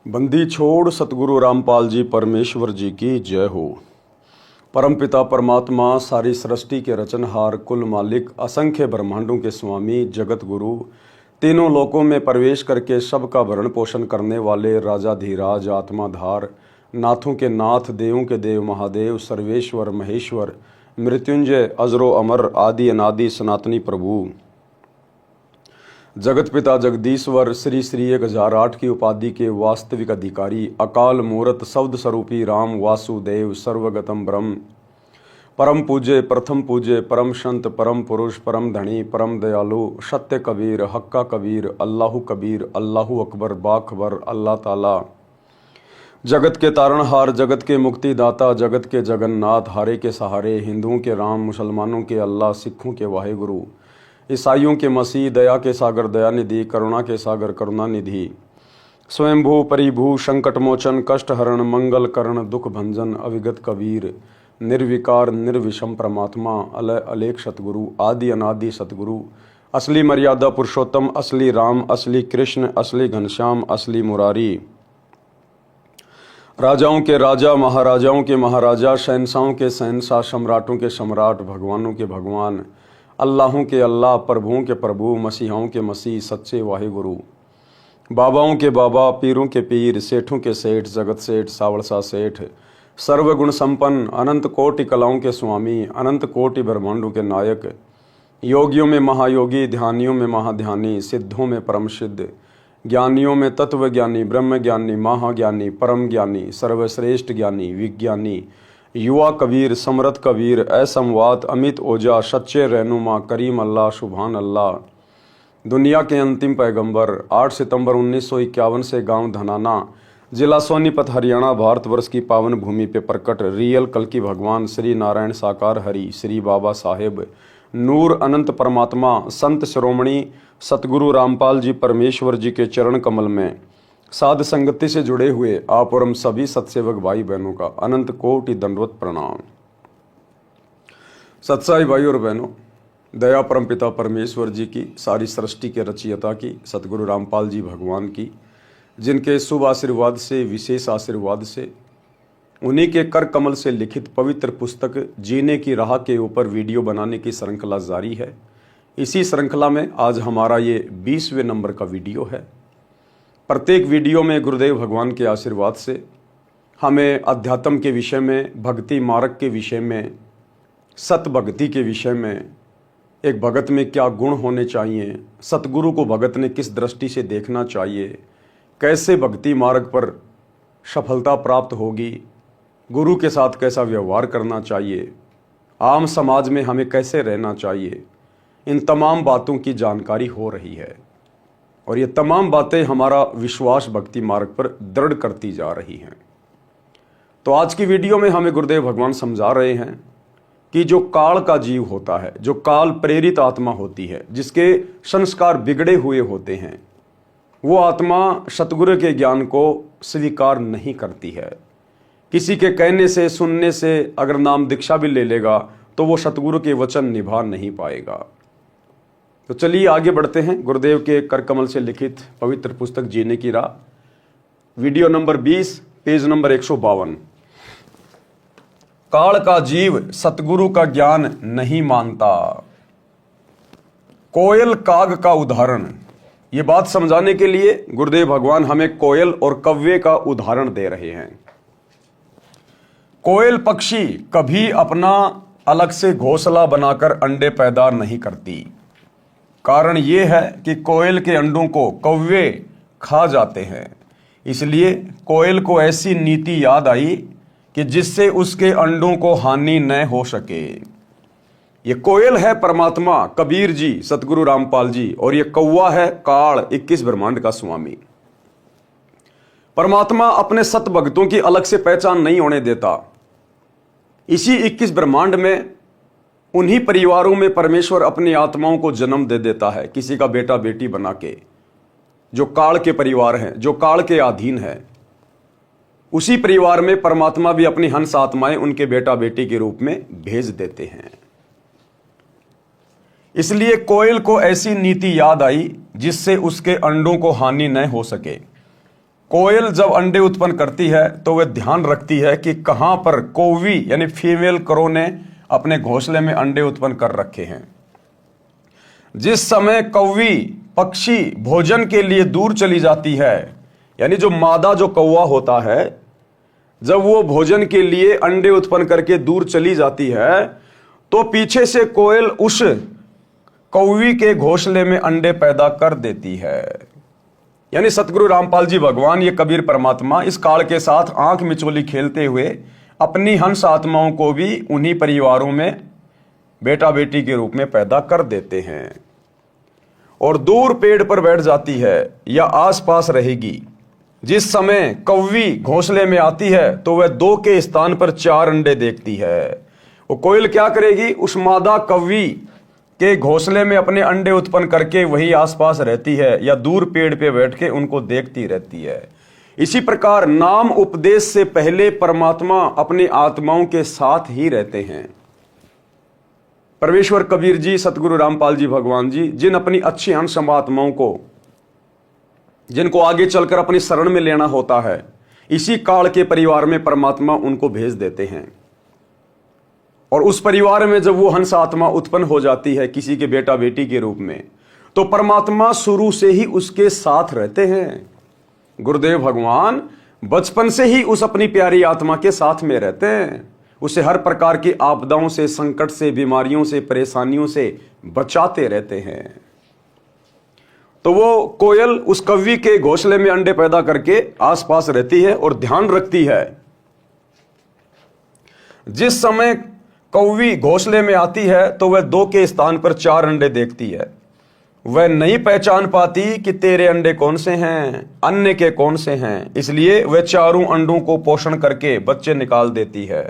बंदी छोड़ सतगुरु रामपाल जी परमेश्वर जी की जय हो। परमपिता परमात्मा सारी सृष्टि के रचनहार, कुल मालिक, असंख्य ब्रह्मांडों के स्वामी, जगत गुरु, तीनों लोकों में प्रवेश करके सबका भरण पोषण करने वाले राजाधीराज, आत्माधार, नाथों के नाथ, देवों के देव, महादेव, सर्वेश्वर, महेश्वर, मृत्युंजय, अजरो अमर, आदि अनादि सनातनी प्रभु, जगत पिता जगदीश्वर, श्री श्री 1008 की उपाधि के वास्तविक अधिकारी, अकाल मूरत शब्द स्वरूपी राम वासुदेव, सर्वगतम ब्रह्म, परम पूज्य, प्रथम पूज्य, परम संत, परम पुरुष, परम धनी, परम दयालु, सत्य कबीर, हक्का कबीर, अल्लाहु कबीर, अल्लाहु अकबर, बाखबर, अल्लाह ताला, जगत के तारणहार, जगत के मुक्तिदाता, जगत के जगन्नाथ, हारे के सहारे, हिंदुओं के राम, मुसलमानों के अल्लाह, सिखों के वाहेगुरु, ईसाइयों के मसीह, दया के सागर दयानिधि, करुणा के सागर करुणानिधि, स्वयंभू परिभू, संकट मोचन, कष्ट हरण, मंगल करण, दुख भंजन, अविगत कबीर, निर्विकार निर्विषम परमात्मा, अलय अलेख सतगुरु, आदि अनादि सतगुरु, असली मर्यादा पुरुषोत्तम, असली राम, असली कृष्ण, असली घनश्याम, असली मुरारी, राजाओं के राजा, महाराजाओं के महाराजा, शहंशाहों के शहंशाह, सम्राटों के सम्राट, भगवानों के भगवान, अल्लाहों के अल्लाह, प्रभुओं के प्रभु, मसीहाओं के मसीह, सच्चे वाहिगुरु, बाबाओं के बाबा, पीरों के पीर, सेठों के सेठ, जगत सेठ, सावड़सा सेठ, सर्वगुण संपन्न, अनंत कोटि कलाओं के स्वामी, अनंत कोटि ब्रह्मांडों के नायक, योगियों में महायोगी, ध्यानियों में महाध्यानी, सिद्धों में परम सिद्ध, ज्ञानियों में तत्व ज्ञानी, ब्रह्म ज्ञानी, महाज्ञानी, परम ज्ञानी, सर्वश्रेष्ठ ज्ञानी, विज्ञानी, युवा कबीर, समरथ कबीर, असमवात, अमित ओजा, सच्चे रहनुमा, करीम अल्लाह, सुभान अल्लाह, दुनिया के अंतिम पैगंबर, 8 सितंबर 1951 से गांव धनाना, जिला सोनीपत, हरियाणा, भारतवर्ष की पावन भूमि पे प्रकट रियल कल की भगवान श्री नारायण साकार हरि, श्री बाबा साहेब, नूर अनंत परमात्मा, संत शिरोमणि सतगुरु रामपाल जी परमेश्वर जी के चरण कमल में साध संगति से जुड़े हुए आप और हम सभी सत्सेवक भाई बहनों का अनंत कोटि दंडवत प्रणाम। सत्साई भाई और बहनों, दया परमपिता परमेश्वर जी की, सारी सृष्टि के रचयिता की, सतगुरु रामपाल जी भगवान की, जिनके शुभ आशीर्वाद से, विशेष आशीर्वाद से, उन्हीं के कर कमल से लिखित पवित्र पुस्तक जीने की राह के ऊपर वीडियो बनाने की श्रृंखला जारी है। इसी श्रृंखला में आज हमारा ये 20वें नंबर का वीडियो है। प्रत्येक वीडियो में गुरुदेव भगवान के आशीर्वाद से हमें अध्यात्म के विषय में, भक्ति मार्ग के विषय में, सत भक्ति के विषय में, एक भगत में क्या गुण होने चाहिए, सतगुरु को भगत ने किस दृष्टि से देखना चाहिए, कैसे भक्ति मार्ग पर सफलता प्राप्त होगी, गुरु के साथ कैसा व्यवहार करना चाहिए, आम समाज में हमें कैसे रहना चाहिए, इन तमाम बातों की जानकारी हो रही है और ये तमाम बातें हमारा विश्वास भक्ति मार्ग पर दृढ़ करती जा रही हैं। तो आज की वीडियो में हमें गुरुदेव भगवान समझा रहे हैं कि जो काल का जीव होता है, जो काल प्रेरित आत्मा होती है, जिसके संस्कार बिगड़े हुए होते हैं, वो आत्मा सतगुरु के ज्ञान को स्वीकार नहीं करती है। किसी के कहने से, सुनने से अगर नाम दीक्षा भी ले लेगा तो वो सतगुरु के वचन निभा नहीं पाएगा। तो चलिए आगे बढ़ते हैं गुरुदेव के कर कमल से लिखित पवित्र पुस्तक जीने की राह, वीडियो नंबर 20, पेज नंबर 152। काल का जीव सतगुरु का ज्ञान नहीं मानता। कोयल काग का उदाहरण, ये बात समझाने के लिए गुरुदेव भगवान हमें कोयल और कव्वे का उदाहरण दे रहे हैं। कोयल पक्षी कभी अपना अलग से घोंसला बनाकर अंडे पैदा नहीं करती। कारण ये है कि कोयल के अंडों को कौवे खा जाते हैं। इसलिए कोयल को ऐसी नीति याद आई कि जिससे उसके अंडों को हानि न हो सके। ये कोयल है परमात्मा कबीर जी, सतगुरु रामपाल जी, और ये कौवा है काल, 21 ब्रह्मांड का स्वामी। परमात्मा अपने सत भक्तों की अलग से पहचान नहीं होने देता। इसी 21 ब्रह्मांड में, उन्हीं परिवारों में परमेश्वर अपनी आत्माओं को जन्म दे देता है, किसी का बेटा बेटी बना के, जो काल के परिवार हैं, जो काल के अधीन है। उसी परिवार में परमात्मा भी अपनी हंस आत्माएं उनके बेटा बेटी के रूप में भेज देते हैं। इसलिए कोयल को ऐसी नीति याद आई जिससे उसके अंडों को हानि न हो सके। कोयल जब अंडे उत्पन्न करती है तो वह ध्यान रखती है कि कहां पर कौवी यानी फीमेल क्रो ने अपने घोंसले में अंडे उत्पन्न कर रखे हैं। जिस समय कौवी पक्षी भोजन के लिए दूर चली जाती है, यानी जो मादा जो कौवा होता है, जब वो भोजन के लिए अंडे उत्पन्न करके दूर चली जाती है तो पीछे से कोयल उस कौवी के घोंसले में अंडे पैदा कर देती है। यानी सतगुरु रामपाल जी भगवान, ये कबीर परमात्मा इस काल के साथ आंख मिचोली खेलते हुए अपनी हंस आत्माओं को भी उन्हीं परिवारों में बेटा बेटी के रूप में पैदा कर देते हैं और दूर पेड़ पर बैठ जाती है या आसपास रहेगी। जिस समय कौवी घोंसले में आती है तो वह 2 के स्थान पर 4 अंडे देखती है। वो कोयल क्या करेगी, उस मादा कौवी के घोंसले में अपने अंडे उत्पन्न करके वही आसपास रहती है या दूर पेड़ पे बैठ के उनको देखती रहती है। इसी प्रकार नाम उपदेश से पहले परमात्मा अपनी आत्माओं के साथ ही रहते हैं। परमेश्वर कबीर जी, सतगुरु रामपाल जी भगवान जी, जिन अपनी अच्छी अंश आत्माओं को, जिनको आगे चलकर अपनी शरण में लेना होता है, इसी काल के परिवार में परमात्मा उनको भेज देते हैं। और उस परिवार में जब वो हंस आत्मा उत्पन्न हो जाती है किसी के बेटा बेटी के रूप में, तो परमात्मा शुरू से ही उसके साथ रहते हैं। गुरुदेव भगवान बचपन से ही उस अपनी प्यारी आत्मा के साथ में रहते हैं, उसे हर प्रकार की आपदाओं से, संकट से, बीमारियों से, परेशानियों से बचाते रहते हैं। तो वो कोयल उस कौवी के घोंसले में अंडे पैदा करके आसपास रहती है और ध्यान रखती है। जिस समय कौवी घोंसले में आती है तो वह 2 के स्थान पर 4 अंडे देखती है। वह नहीं पहचान पाती कि तेरे अंडे कौन से हैं, अन्य के कौन से हैं, इसलिए वह चारों अंडों को पोषण करके बच्चे निकाल देती है।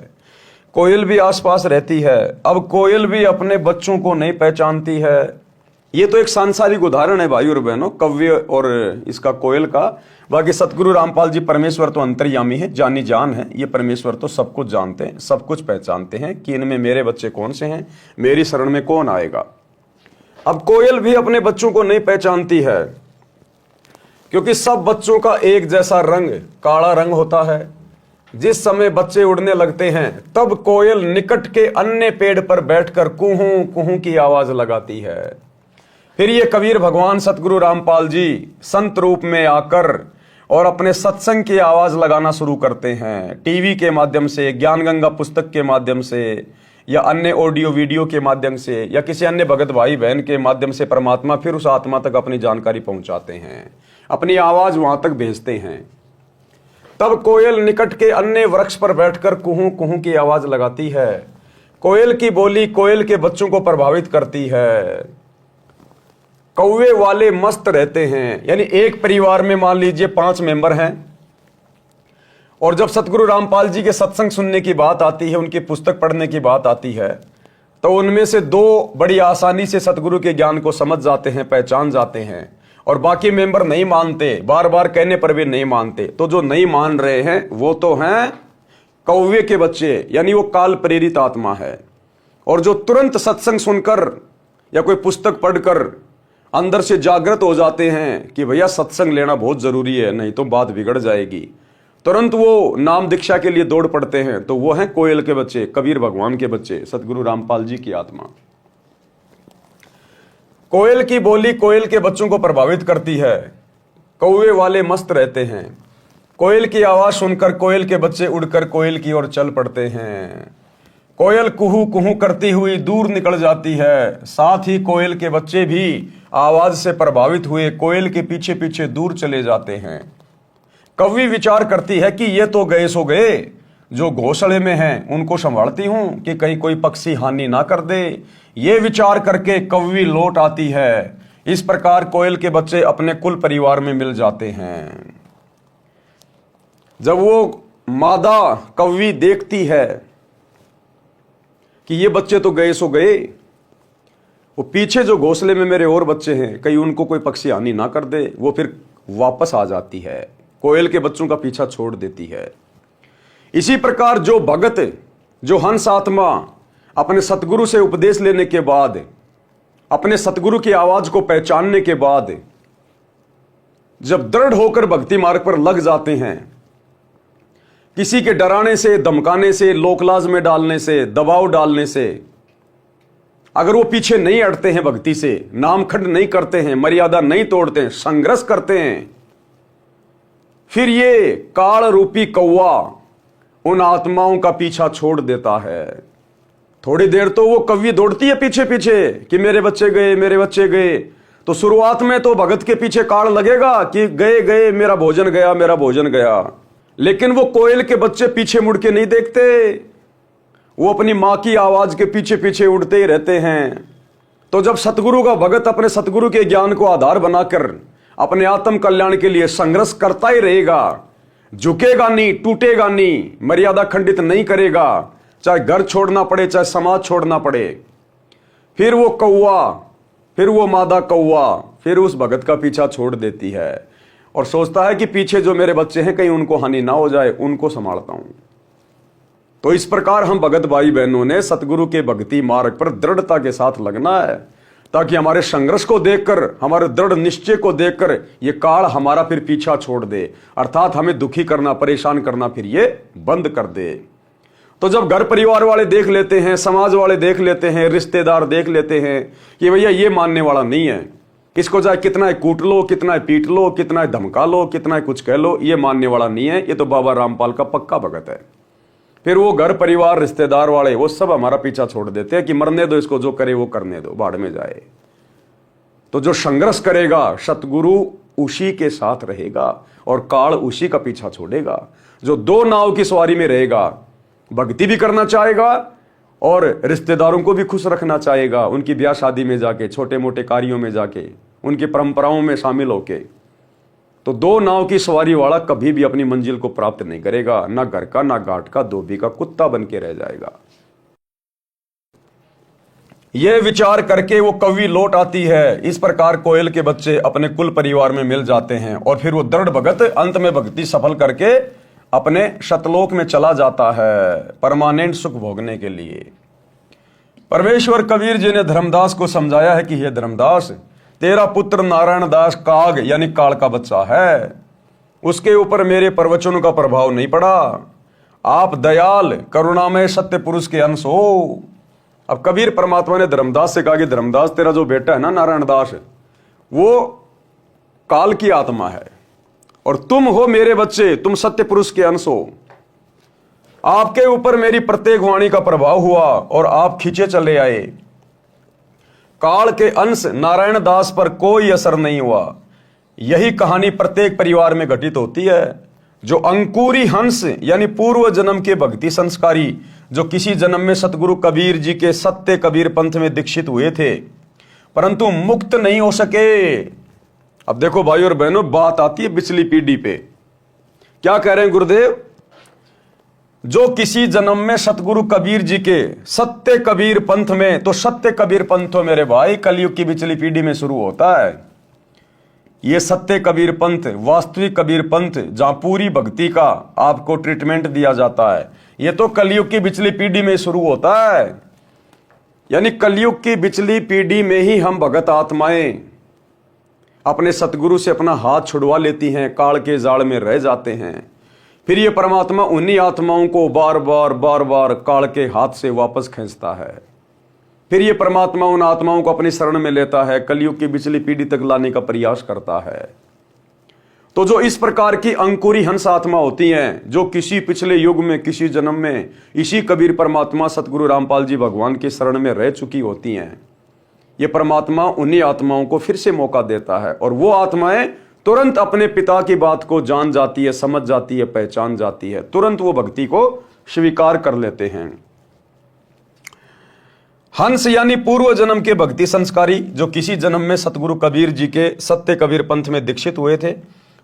कोयल भी आसपास रहती है। अब कोयल भी अपने बच्चों को नहीं पहचानती है। ये तो एक सांसारिक उदाहरण है भाई और बहनों, कौवे और इसका कोयल का। बाकी सतगुरु रामपाल जी परमेश्वर तो अंतर्यामी है, जानी जान है। ये परमेश्वर तो सब कुछ जानते हैं, सब कुछ पहचानते हैं कि इनमें मेरे बच्चे कौन से हैं, मेरी शरण में कौन आएगा। अब कोयल भी अपने बच्चों को नहीं पहचानती है, क्योंकि सब बच्चों का एक जैसा रंग, काला रंग होता है। जिस समय बच्चे उड़ने लगते हैं तब कोयल निकट के अन्य पेड़ पर बैठकर कुहू कुहू की आवाज लगाती है। फिर ये कबीर भगवान सतगुरु रामपाल जी संत रूप में आकर और अपने सत्संग की आवाज लगाना शुरू करते हैं। टीवी के माध्यम से, ज्ञान गंगा पुस्तक के माध्यम से, या अन्य ऑडियो वीडियो के माध्यम से, या किसी अन्य भगत भाई बहन के माध्यम से परमात्मा फिर उस आत्मा तक अपनी जानकारी पहुंचाते हैं, अपनी आवाज वहां तक भेजते हैं। तब कोयल निकट के अन्य वृक्ष पर बैठकर कुहू कुहू की आवाज लगाती है। कोयल की बोली कोयल के बच्चों को प्रभावित करती है। कौवे वाले मस्त रहते हैं। यानी एक परिवार में मान लीजिए 5 मेंबर हैं, और जब सतगुरु रामपाल जी के सत्संग सुनने की बात आती है, उनकी पुस्तक पढ़ने की बात आती है, तो उनमें से 2 बड़ी आसानी से सतगुरु के ज्ञान को समझ जाते हैं, पहचान जाते हैं, और बाकी मेंबर नहीं मानते, बार बार कहने पर भी नहीं मानते। तो जो नहीं मान रहे हैं वो तो हैं कौवे के बच्चे, यानी वो काल प्रेरित आत्मा है। और जो तुरंत सत्संग सुनकर या कोई पुस्तक पढ़कर अंदर से जागृत हो जाते हैं कि भैया सत्संग लेना बहुत जरूरी है, नहीं तो बात बिगड़ जाएगी, तुरंत वो नाम दीक्षा के लिए दौड़ पड़ते हैं। तो वो हैं कोयल के बच्चे, कबीर भगवान के बच्चे, सतगुरु रामपाल जी की आत्मा। कोयल की बोली कोयल के बच्चों को प्रभावित करती है। कौवे वाले मस्त रहते हैं। कोयल की आवाज सुनकर कोयल के बच्चे उड़कर कोयल की ओर चल पड़ते हैं। कोयल कुहू कुहू करती हुई दूर निकल जाती है। साथ ही कोयल के बच्चे भी आवाज से प्रभावित हुए कोयल के पीछे पीछे दूर चले जाते हैं। कौवी विचार करती है कि ये तो गए सो गए, जो घोंसले में हैं उनको संभालती हूं कि कहीं कोई पक्षी हानि ना कर दे। ये विचार करके कौवी लौट आती है। इस प्रकार कोयल के बच्चे अपने कुल परिवार में मिल जाते हैं। जब वो मादा कौवी देखती है कि ये बच्चे तो गए सो गए, वो पीछे जो घोंसले में मेरे और बच्चे हैं कहीं उनको कोई पक्षी हानि ना कर दे, वो फिर वापस आ जाती है, कोयल के बच्चों का पीछा छोड़ देती है। इसी प्रकार जो भगत, जो हंस आत्मा अपने सतगुरु से उपदेश लेने के बाद, अपने सतगुरु की आवाज को पहचानने के बाद जब दृढ़ होकर भक्ति मार्ग पर लग जाते हैं, किसी के डराने से, धमकाने से, लोकलाज में डालने से, दबाव डालने से अगर वो पीछे नहीं हटते हैं, भक्ति से नामखंड नहीं करते हैं, मर्यादा नहीं तोड़ते हैं, संघर्ष करते हैं, फिर ये काल रूपी कौवा उन आत्माओं का पीछा छोड़ देता है। थोड़ी देर तो वो कौवी दौड़ती है पीछे पीछे कि मेरे बच्चे गए, मेरे बच्चे गए। तो शुरुआत में तो भगत के पीछे काल लगेगा कि गए गए, मेरा भोजन गया, मेरा भोजन गया। लेकिन वो कोयल के बच्चे पीछे मुड़ के नहीं देखते, वो अपनी मां की आवाज के पीछे पीछे उड़ते ही रहते हैं। तो जब सतगुरु का भगत अपने सतगुरु के ज्ञान को आधार बनाकर अपने आत्म कल्याण के लिए संघर्ष करता ही रहेगा, झुकेगा नहीं, टूटेगा नहीं, मर्यादा खंडित नहीं करेगा, चाहे घर छोड़ना पड़े, चाहे समाज छोड़ना पड़े, फिर वो कौवा, फिर वो मादा कौवा फिर उस भगत का पीछा छोड़ देती है और सोचता है कि पीछे जो मेरे बच्चे हैं कहीं उनको हानि ना हो जाए, उनको संभालता हूं। तो इस प्रकार हम भगत भाई बहनों ने सतगुरु के भक्ति मार्ग पर दृढ़ता के साथ लगना है, ताकि हमारे संघर्ष को देखकर, हमारे दृढ़ निश्चय को देखकर ये काल हमारा फिर पीछा छोड़ दे, अर्थात हमें दुखी करना, परेशान करना फिर ये बंद कर दे। तो जब घर परिवार वाले देख लेते हैं, समाज वाले देख लेते हैं, रिश्तेदार देख लेते हैं कि भैया ये मानने वाला नहीं है, इसको चाहे कितना कूट लो, कितना पीट लो, कितना धमका लो, कितना कुछ कह लो, ये मानने वाला नहीं है, ये तो बाबा रामपाल का पक्का भगत है, फिर वो घर परिवार रिश्तेदार वाले वो सब हमारा पीछा छोड़ देते हैं कि मरने दो इसको, जो करे वो करने दो, बाढ़ में जाए। तो जो संघर्ष करेगा सतगुरु उसी के साथ रहेगा और काल उसी का पीछा छोड़ेगा। जो दो नाव की सवारी में रहेगा, भक्ति भी करना चाहेगा और रिश्तेदारों को भी खुश रखना चाहेगा, उनकी ब्याह शादी में जाके, छोटे मोटे कार्यों में जाके, उनकी परंपराओं में शामिल होके, तो दो नाव की सवारी वाला कभी भी अपनी मंजिल को प्राप्त नहीं करेगा, ना घर का, ना घाट का, धोबी का कुत्ता बन के रह जाएगा। यह विचार करके वो कवि लौट आती है। इस प्रकार कोयल के बच्चे अपने कुल परिवार में मिल जाते हैं और फिर वो दृढ़ भगत अंत में भक्ति सफल करके अपने शतलोक में चला जाता है परमानेंट सुख भोगने के लिए। परमेश्वर कबीर जी ने धर्मदास को समझाया है कि हे धर्मदास, तेरा पुत्र नारायण दास काग यानी काल का बच्चा है, उसके ऊपर मेरे प्रवचनों का प्रभाव नहीं पड़ा। आप दयाल करुणामय सत्य पुरुष के अंश हो। अब कबीर परमात्मा ने धर्मदास से कहा कि धर्मदास, तेरा जो बेटा है ना नारायण दास, वो काल की आत्मा है और तुम हो मेरे बच्चे, तुम सत्य पुरुष के अंश हो। आपके ऊपर मेरी प्रत्येक वाणी का प्रभाव हुआ और आप खींचे चले आए। काल के अंश नारायण दास पर कोई असर नहीं हुआ। यही कहानी प्रत्येक परिवार में घटित होती है। जो अंकुरी हंस यानी पूर्व जन्म के भक्ति संस्कारी, जो किसी जन्म में सतगुरु कबीर जी के सत्य कबीर पंथ में दीक्षित हुए थे परंतु मुक्त नहीं हो सके। अब देखो भाई और बहनों, बात आती है पिछली पीढ़ी पे। क्या कह रहे हैं गुरुदेव? जो किसी जन्म में सतगुरु कबीर जी के सत्य कबीर पंथ में, तो सत्य कबीर पंथ तो मेरे भाई कलयुग की पिछली पीढ़ी में शुरू होता है। ये सत्य कबीर पंथ, वास्तविक कबीर पंथ, जहां पूरी भक्ति का आपको ट्रीटमेंट दिया जाता है, ये तो कलयुग की पिछली पीढ़ी में शुरू होता है। यानी कलयुग की पिछली पीढ़ी में ही हम भगत आत्माएं अपने सतगुरु से अपना हाथ छुड़वा लेती हैं, काल के जाल में रह जाते हैं। फिर ये परमात्मा उन्हीं आत्माओं को बार बार काल के हाथ से वापस खींचता है। फिर ये परमात्मा उन आत्माओं को अपनी शरण में लेता है, कलयुग की पिछली पीढ़ी तक लाने का प्रयास करता है। तो जो इस प्रकार की अंकुरी हंस आत्मा होती हैं, जो किसी पिछले युग में, किसी जन्म में इसी कबीर परमात्मा सतगुरु रामपाल जी भगवान की शरण में रह चुकी होती हैं, ये परमात्मा उन्हीं आत्माओं को फिर से मौका देता है और वो आत्माएं तुरंत अपने पिता की बात को जान जाती है, समझ जाती है, पहचान जाती है, तुरंत वो भक्ति को स्वीकार कर लेते हैं। हंस यानी पूर्व जन्म के भक्ति संस्कारी, जो किसी जन्म में सतगुरु कबीर जी के सत्य कबीर पंथ में दीक्षित हुए थे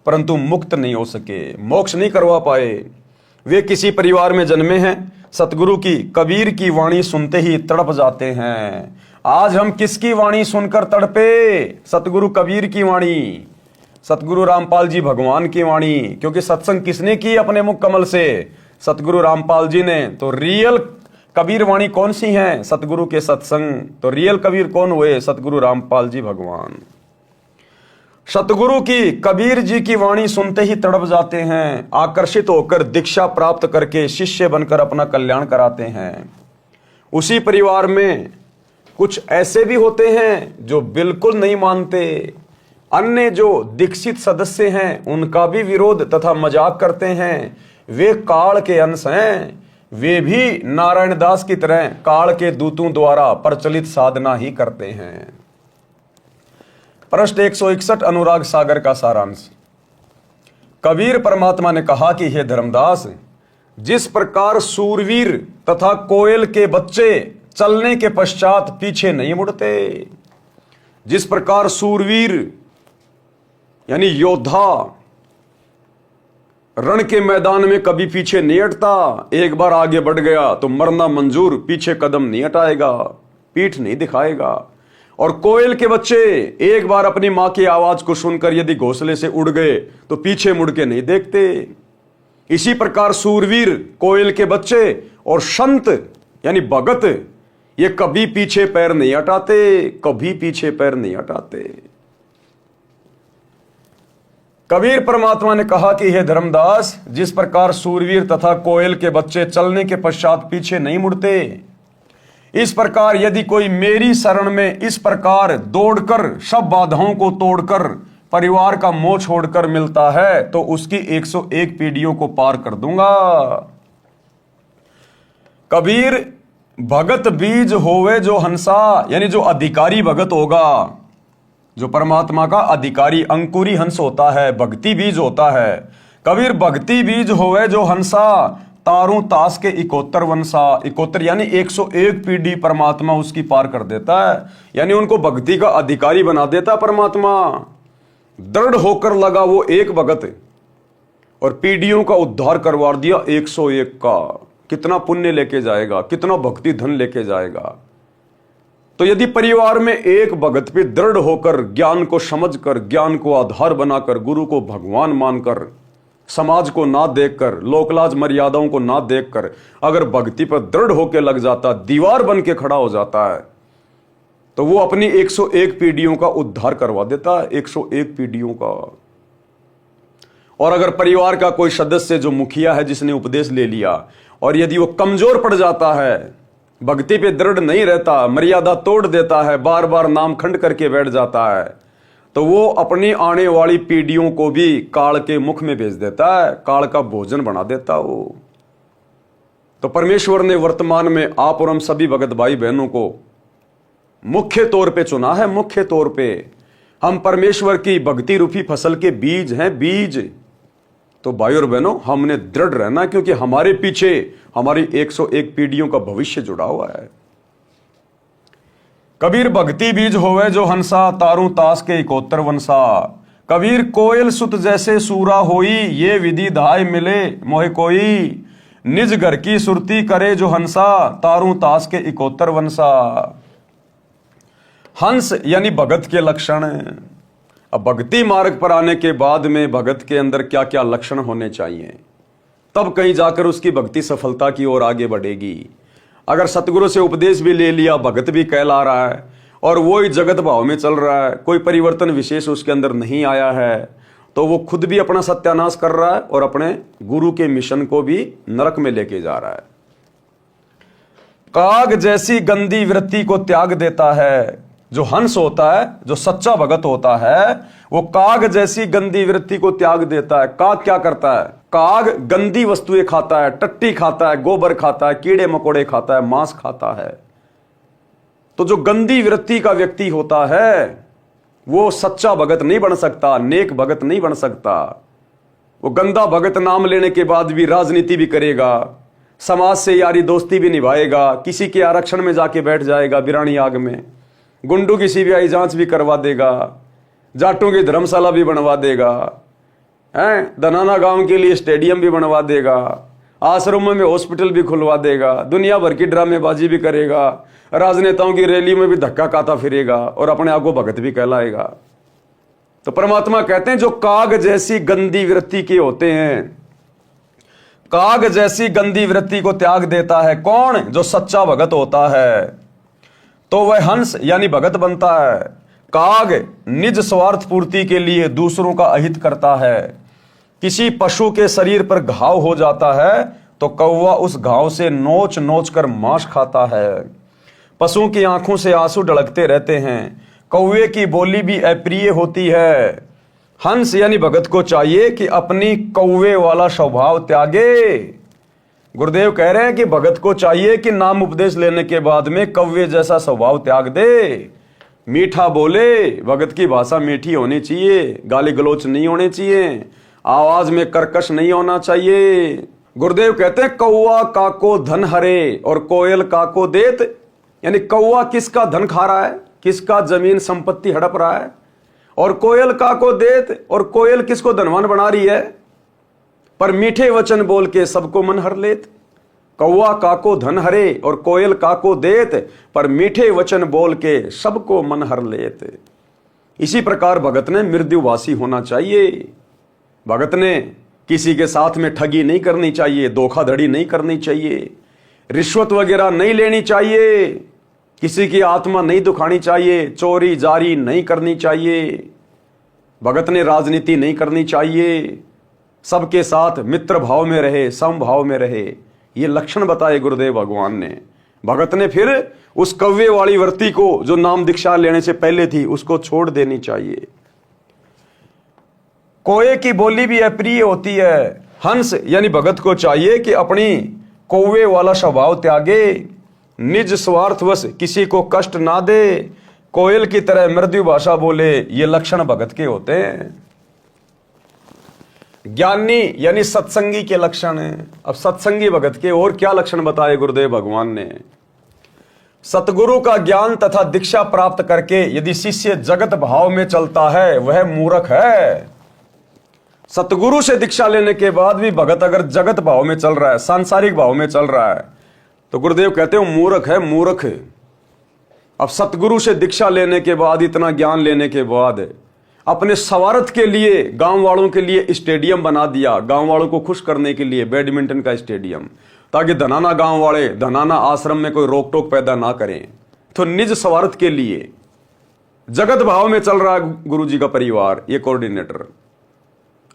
परंतु मुक्त नहीं हो सके, मोक्ष नहीं करवा पाए। वे किसी परिवार में जन्मे हैं, सतगुरु की कबीर की वाणी सुनते ही तड़प जाते हैं। आज हम किसकी वाणी सुनकर तड़पे? सतगुरु कबीर की वाणी, सतगुरु रामपाल जी भगवान की वाणी। क्योंकि सत्संग किसने की अपने मुख कमल से? सतगुरु रामपाल जी ने। तो रियल कबीर वाणी कौन सी है? सतगुरु के सत्संग। तो रियल कबीर कौन हुए? सतगुरु रामपाल जी भगवान। सतगुरु की, कबीर जी की वाणी सुनते ही तड़प जाते हैं, आकर्षित होकर दीक्षा प्राप्त करके शिष्य बनकर अपना कल्याण कराते हैं। उसी परिवार में कुछ ऐसे भी होते हैं जो बिल्कुल नहीं मानते, अन्य जो दीक्षित सदस्य हैं उनका भी विरोध तथा मजाक करते हैं। वे काल के अंश हैं, वे भी नारायण दास की तरह काल के दूतों द्वारा प्रचलित साधना ही करते हैं। पृष्ठ 161 अनुराग सागर का सारांश। कबीर परमात्मा ने कहा कि हे धर्मदास, जिस प्रकार सूरवीर तथा कोयल के बच्चे चलने के पश्चात पीछे नहीं मुड़ते, जिस प्रकार सूरवीर यानी योद्धा रण के मैदान में कभी पीछे नहीं हटता, एक बार आगे बढ़ गया तो मरना मंजूर, पीछे कदम नहीं हटाएगा, पीठ नहीं दिखाएगा। और कोयल के बच्चे एक बार अपनी मां की आवाज को सुनकर यदि घोंसले से उड़ गए तो पीछे मुड़ के नहीं देखते। इसी प्रकार सूरवीर, कोयल के बच्चे और संत यानी भगत, ये कभी पीछे पैर नहीं हटाते, कभी पीछे पैर नहीं हटाते। कबीर परमात्मा ने कहा कि हे धर्मदास, जिस प्रकार सूरवीर तथा कोयल के बच्चे चलने के पश्चात पीछे नहीं मुड़ते, इस प्रकार यदि कोई मेरी शरण में इस प्रकार दौड़कर सब बाधाओं को तोड़कर परिवार का मोह छोड़कर मिलता है तो उसकी 101 पीढ़ियों को पार कर दूंगा। कबीर भगत बीज होवे जो हंसा, यानी जो अधिकारी भगत होगा, जो परमात्मा का अधिकारी अंकुरी हंस होता है, भक्ति बीज होता है। कबीर भक्ति बीज होवे जो हंसा, तारू तास के 71 वंशा। 71 यानी 101 पीढ़ी परमात्मा उसकी पार कर देता है, यानी उनको भक्ति का अधिकारी बना देता परमात्मा। दृढ़ होकर लगा वो एक भगत और पीढ़ियों का उद्धार करवा दिया 101 का। कितना पुण्य लेके जाएगा, कितना भक्ति धन लेके जाएगा। तो यदि परिवार में एक भगत पे दृढ़ होकर ज्ञान को समझकर, ज्ञान को आधार बनाकर, गुरु को भगवान मानकर, समाज को ना देखकर, लोकलाज मर्यादाओं को ना देखकर अगर भक्ति पर दृढ़ होकर लग जाता, दीवार बन के खड़ा हो जाता है, तो वो अपनी 101 पीढ़ियों का उद्धार करवा देता है, 101 पीढ़ियों का। और अगर परिवार का कोई सदस्य जो मुखिया है, जिसने उपदेश ले लिया, और यदि वो कमजोर पड़ जाता है, भक्ति पे दृढ़ नहीं रहता, मर्यादा तोड़ देता है, बार बार नाम खंड करके बैठ जाता है, तो वो अपनी आने वाली पीढ़ियों को भी काल के मुख में भेज देता है, काल का भोजन बना देता वो। तो परमेश्वर ने वर्तमान में आप और हम सभी भगत भाई बहनों को मुख्य तौर पे चुना है। मुख्य तौर पे हम परमेश्वर की भक्ति रूपी फसल के बीज हैं, बीज। तो भाई और बहनों, हमने दृढ़ रहना, क्योंकि हमारे पीछे हमारी 101 पीढ़ियों का भविष्य जुड़ा हुआ है। कबीर भक्ति बीज होवे जो हंसा, तारू तास के 71 वंशा। कबीर कोयल सुत जैसे सूरा होई, ये विधि धाय मिले मोहे कोई। निज घर की सुरती करे जो हंसा, तारू तास के 71 वंशा। हंस यानी भगत के लक्षण। अब भक्ति मार्ग पर आने के बाद में भगत के अंदर क्या क्या लक्षण होने चाहिए, तब कहीं जाकर उसकी भक्ति सफलता की ओर आगे बढ़ेगी। अगर सतगुरु से उपदेश भी ले लिया, भगत भी कहला रहा है और वो ही जगत भाव में चल रहा है, कोई परिवर्तन विशेष उसके अंदर नहीं आया है, तो वो खुद भी अपना सत्यानाश कर रहा है और अपने गुरु के मिशन को भी नरक में लेके जा रहा है। काग जैसी गंदी वृत्ति को त्याग देता है। जो हंस होता है, जो सच्चा भगत होता है, वो काग जैसी गंदी वृत्ति को त्याग देता है। काग क्या करता है? काग गंदी वस्तुएं खाता है, टट्टी खाता है, गोबर खाता है, कीड़े मकोड़े खाता है, मांस खाता है। तो जो गंदी वृत्ति का व्यक्ति होता है वो सच्चा भगत नहीं बन सकता, नेक भगत नहीं बन सकता। वो गंदा भगत नाम लेने के बाद भी राजनीति भी करेगा, समाज से यारी दोस्ती भी निभाएगा, किसी के आरक्षण में जाके बैठ जाएगा बिरानी आग में, गुंडों की सीबीआई जांच भी करवा देगा, जाटों की धर्मशाला भी बनवा देगा, हैं धनाना गांव के लिए स्टेडियम भी बनवा देगा, आश्रमों में हॉस्पिटल भी खुलवा देगा, दुनिया भर की ड्रामेबाजी भी करेगा, राजनेताओं की रैली में भी धक्का खाता फिरेगा और अपने आप को भगत भी कहलाएगा। तो परमात्मा कहते हैं जो काग जैसी गंदी वृत्ति के होते हैं, काग जैसी गंदी वृत्ति को त्याग देता है कौन? जो सच्चा भगत होता है। तो वह हंस यानी भगत बनता है। काग निज स्वार्थ पूर्ति के लिए दूसरों का अहित करता है। किसी पशु के शरीर पर घाव हो जाता है तो कौवा उस घाव से नोच नोच कर मांस खाता है। पशुओं की आंखों से आंसू ढलकते रहते हैं, कौवे की बोली भी अप्रिय होती है। हंस यानी भगत को चाहिए कि अपनी कौवे वाला स्वभाव त्यागे। गुरुदेव कह रहे हैं कि भगत को चाहिए कि नाम उपदेश लेने के बाद में कौवे जैसा स्वभाव त्याग दे, मीठा बोले। भगत की भाषा मीठी होनी चाहिए, गाली गलोच नहीं होने चाहिए, आवाज में कर्कश नहीं होना चाहिए। गुरुदेव कहते हैं कौवा काको धन हरे और कोयल काको देत, यानी कौवा किसका धन खा रहा है, किसका जमीन संपत्ति हड़प रहा है, और कोयल काको देत, और कोयल किसको धनवान बना रही है, पर मीठे वचन बोल के सबको मन हर लेत। कौवा काको धन हरे और कोयल काको देत, पर मीठे वचन बोल के सबको मन हर लेत। इसी प्रकार भगत ने मृदुभाषी होना चाहिए। भगत ने किसी के साथ में ठगी नहीं करनी चाहिए, धोखाधड़ी नहीं करनी चाहिए, रिश्वत वगैरह नहीं लेनी चाहिए, किसी की आत्मा नहीं दुखानी चाहिए, चोरी जारी नहीं करनी चाहिए। भगत ने राजनीति नहीं करनी चाहिए, सबके साथ मित्र भाव में रहे, समभाव में रहे। ये लक्षण बताए गुरुदेव भगवान ने। भगत ने फिर उस कव्य वाली वृत्ति को जो नाम दीक्षा लेने से पहले थी उसको छोड़ देनी चाहिए। कोए की बोली भी अप्रिय होती है। हंस यानी भगत को चाहिए कि अपनी कौवे वाला स्वभाव त्यागे, निज स्वार्थवश किसी को कष्ट ना दे, कोयल की तरह मृदु भाषा बोले। ये लक्षण भगत के होते हैं। ज्ञानी यानी सत्संगी के लक्षण हैं। अब सत्संगी भगत के और क्या लक्षण बताए गुरुदेव भगवान ने। सतगुरु का ज्ञान तथा दीक्षा प्राप्त करके यदि शिष्य जगत भाव में चलता है वह मूर्ख है। सतगुरु से दीक्षा लेने के बाद भी भगत अगर जगत भाव में चल रहा है, सांसारिक भाव में चल रहा है, तो गुरुदेव कहते हो मूर्ख है, मूर्ख। अब सतगुरु से दीक्षा लेने के बाद, इतना ज्ञान लेने के बाद अपने स्वार्थ के लिए गांव वालों के लिए स्टेडियम बना दिया, गांव वालों को खुश करने के लिए बैडमिंटन का स्टेडियम, ताकि धनाना गांव वाले धनाना आश्रम में कोई रोक टोक पैदा ना करें। तो निज स्वार्थ के लिए जगत भाव में चल रहा है गुरु जी का परिवार। ये कोऑर्डिनेटर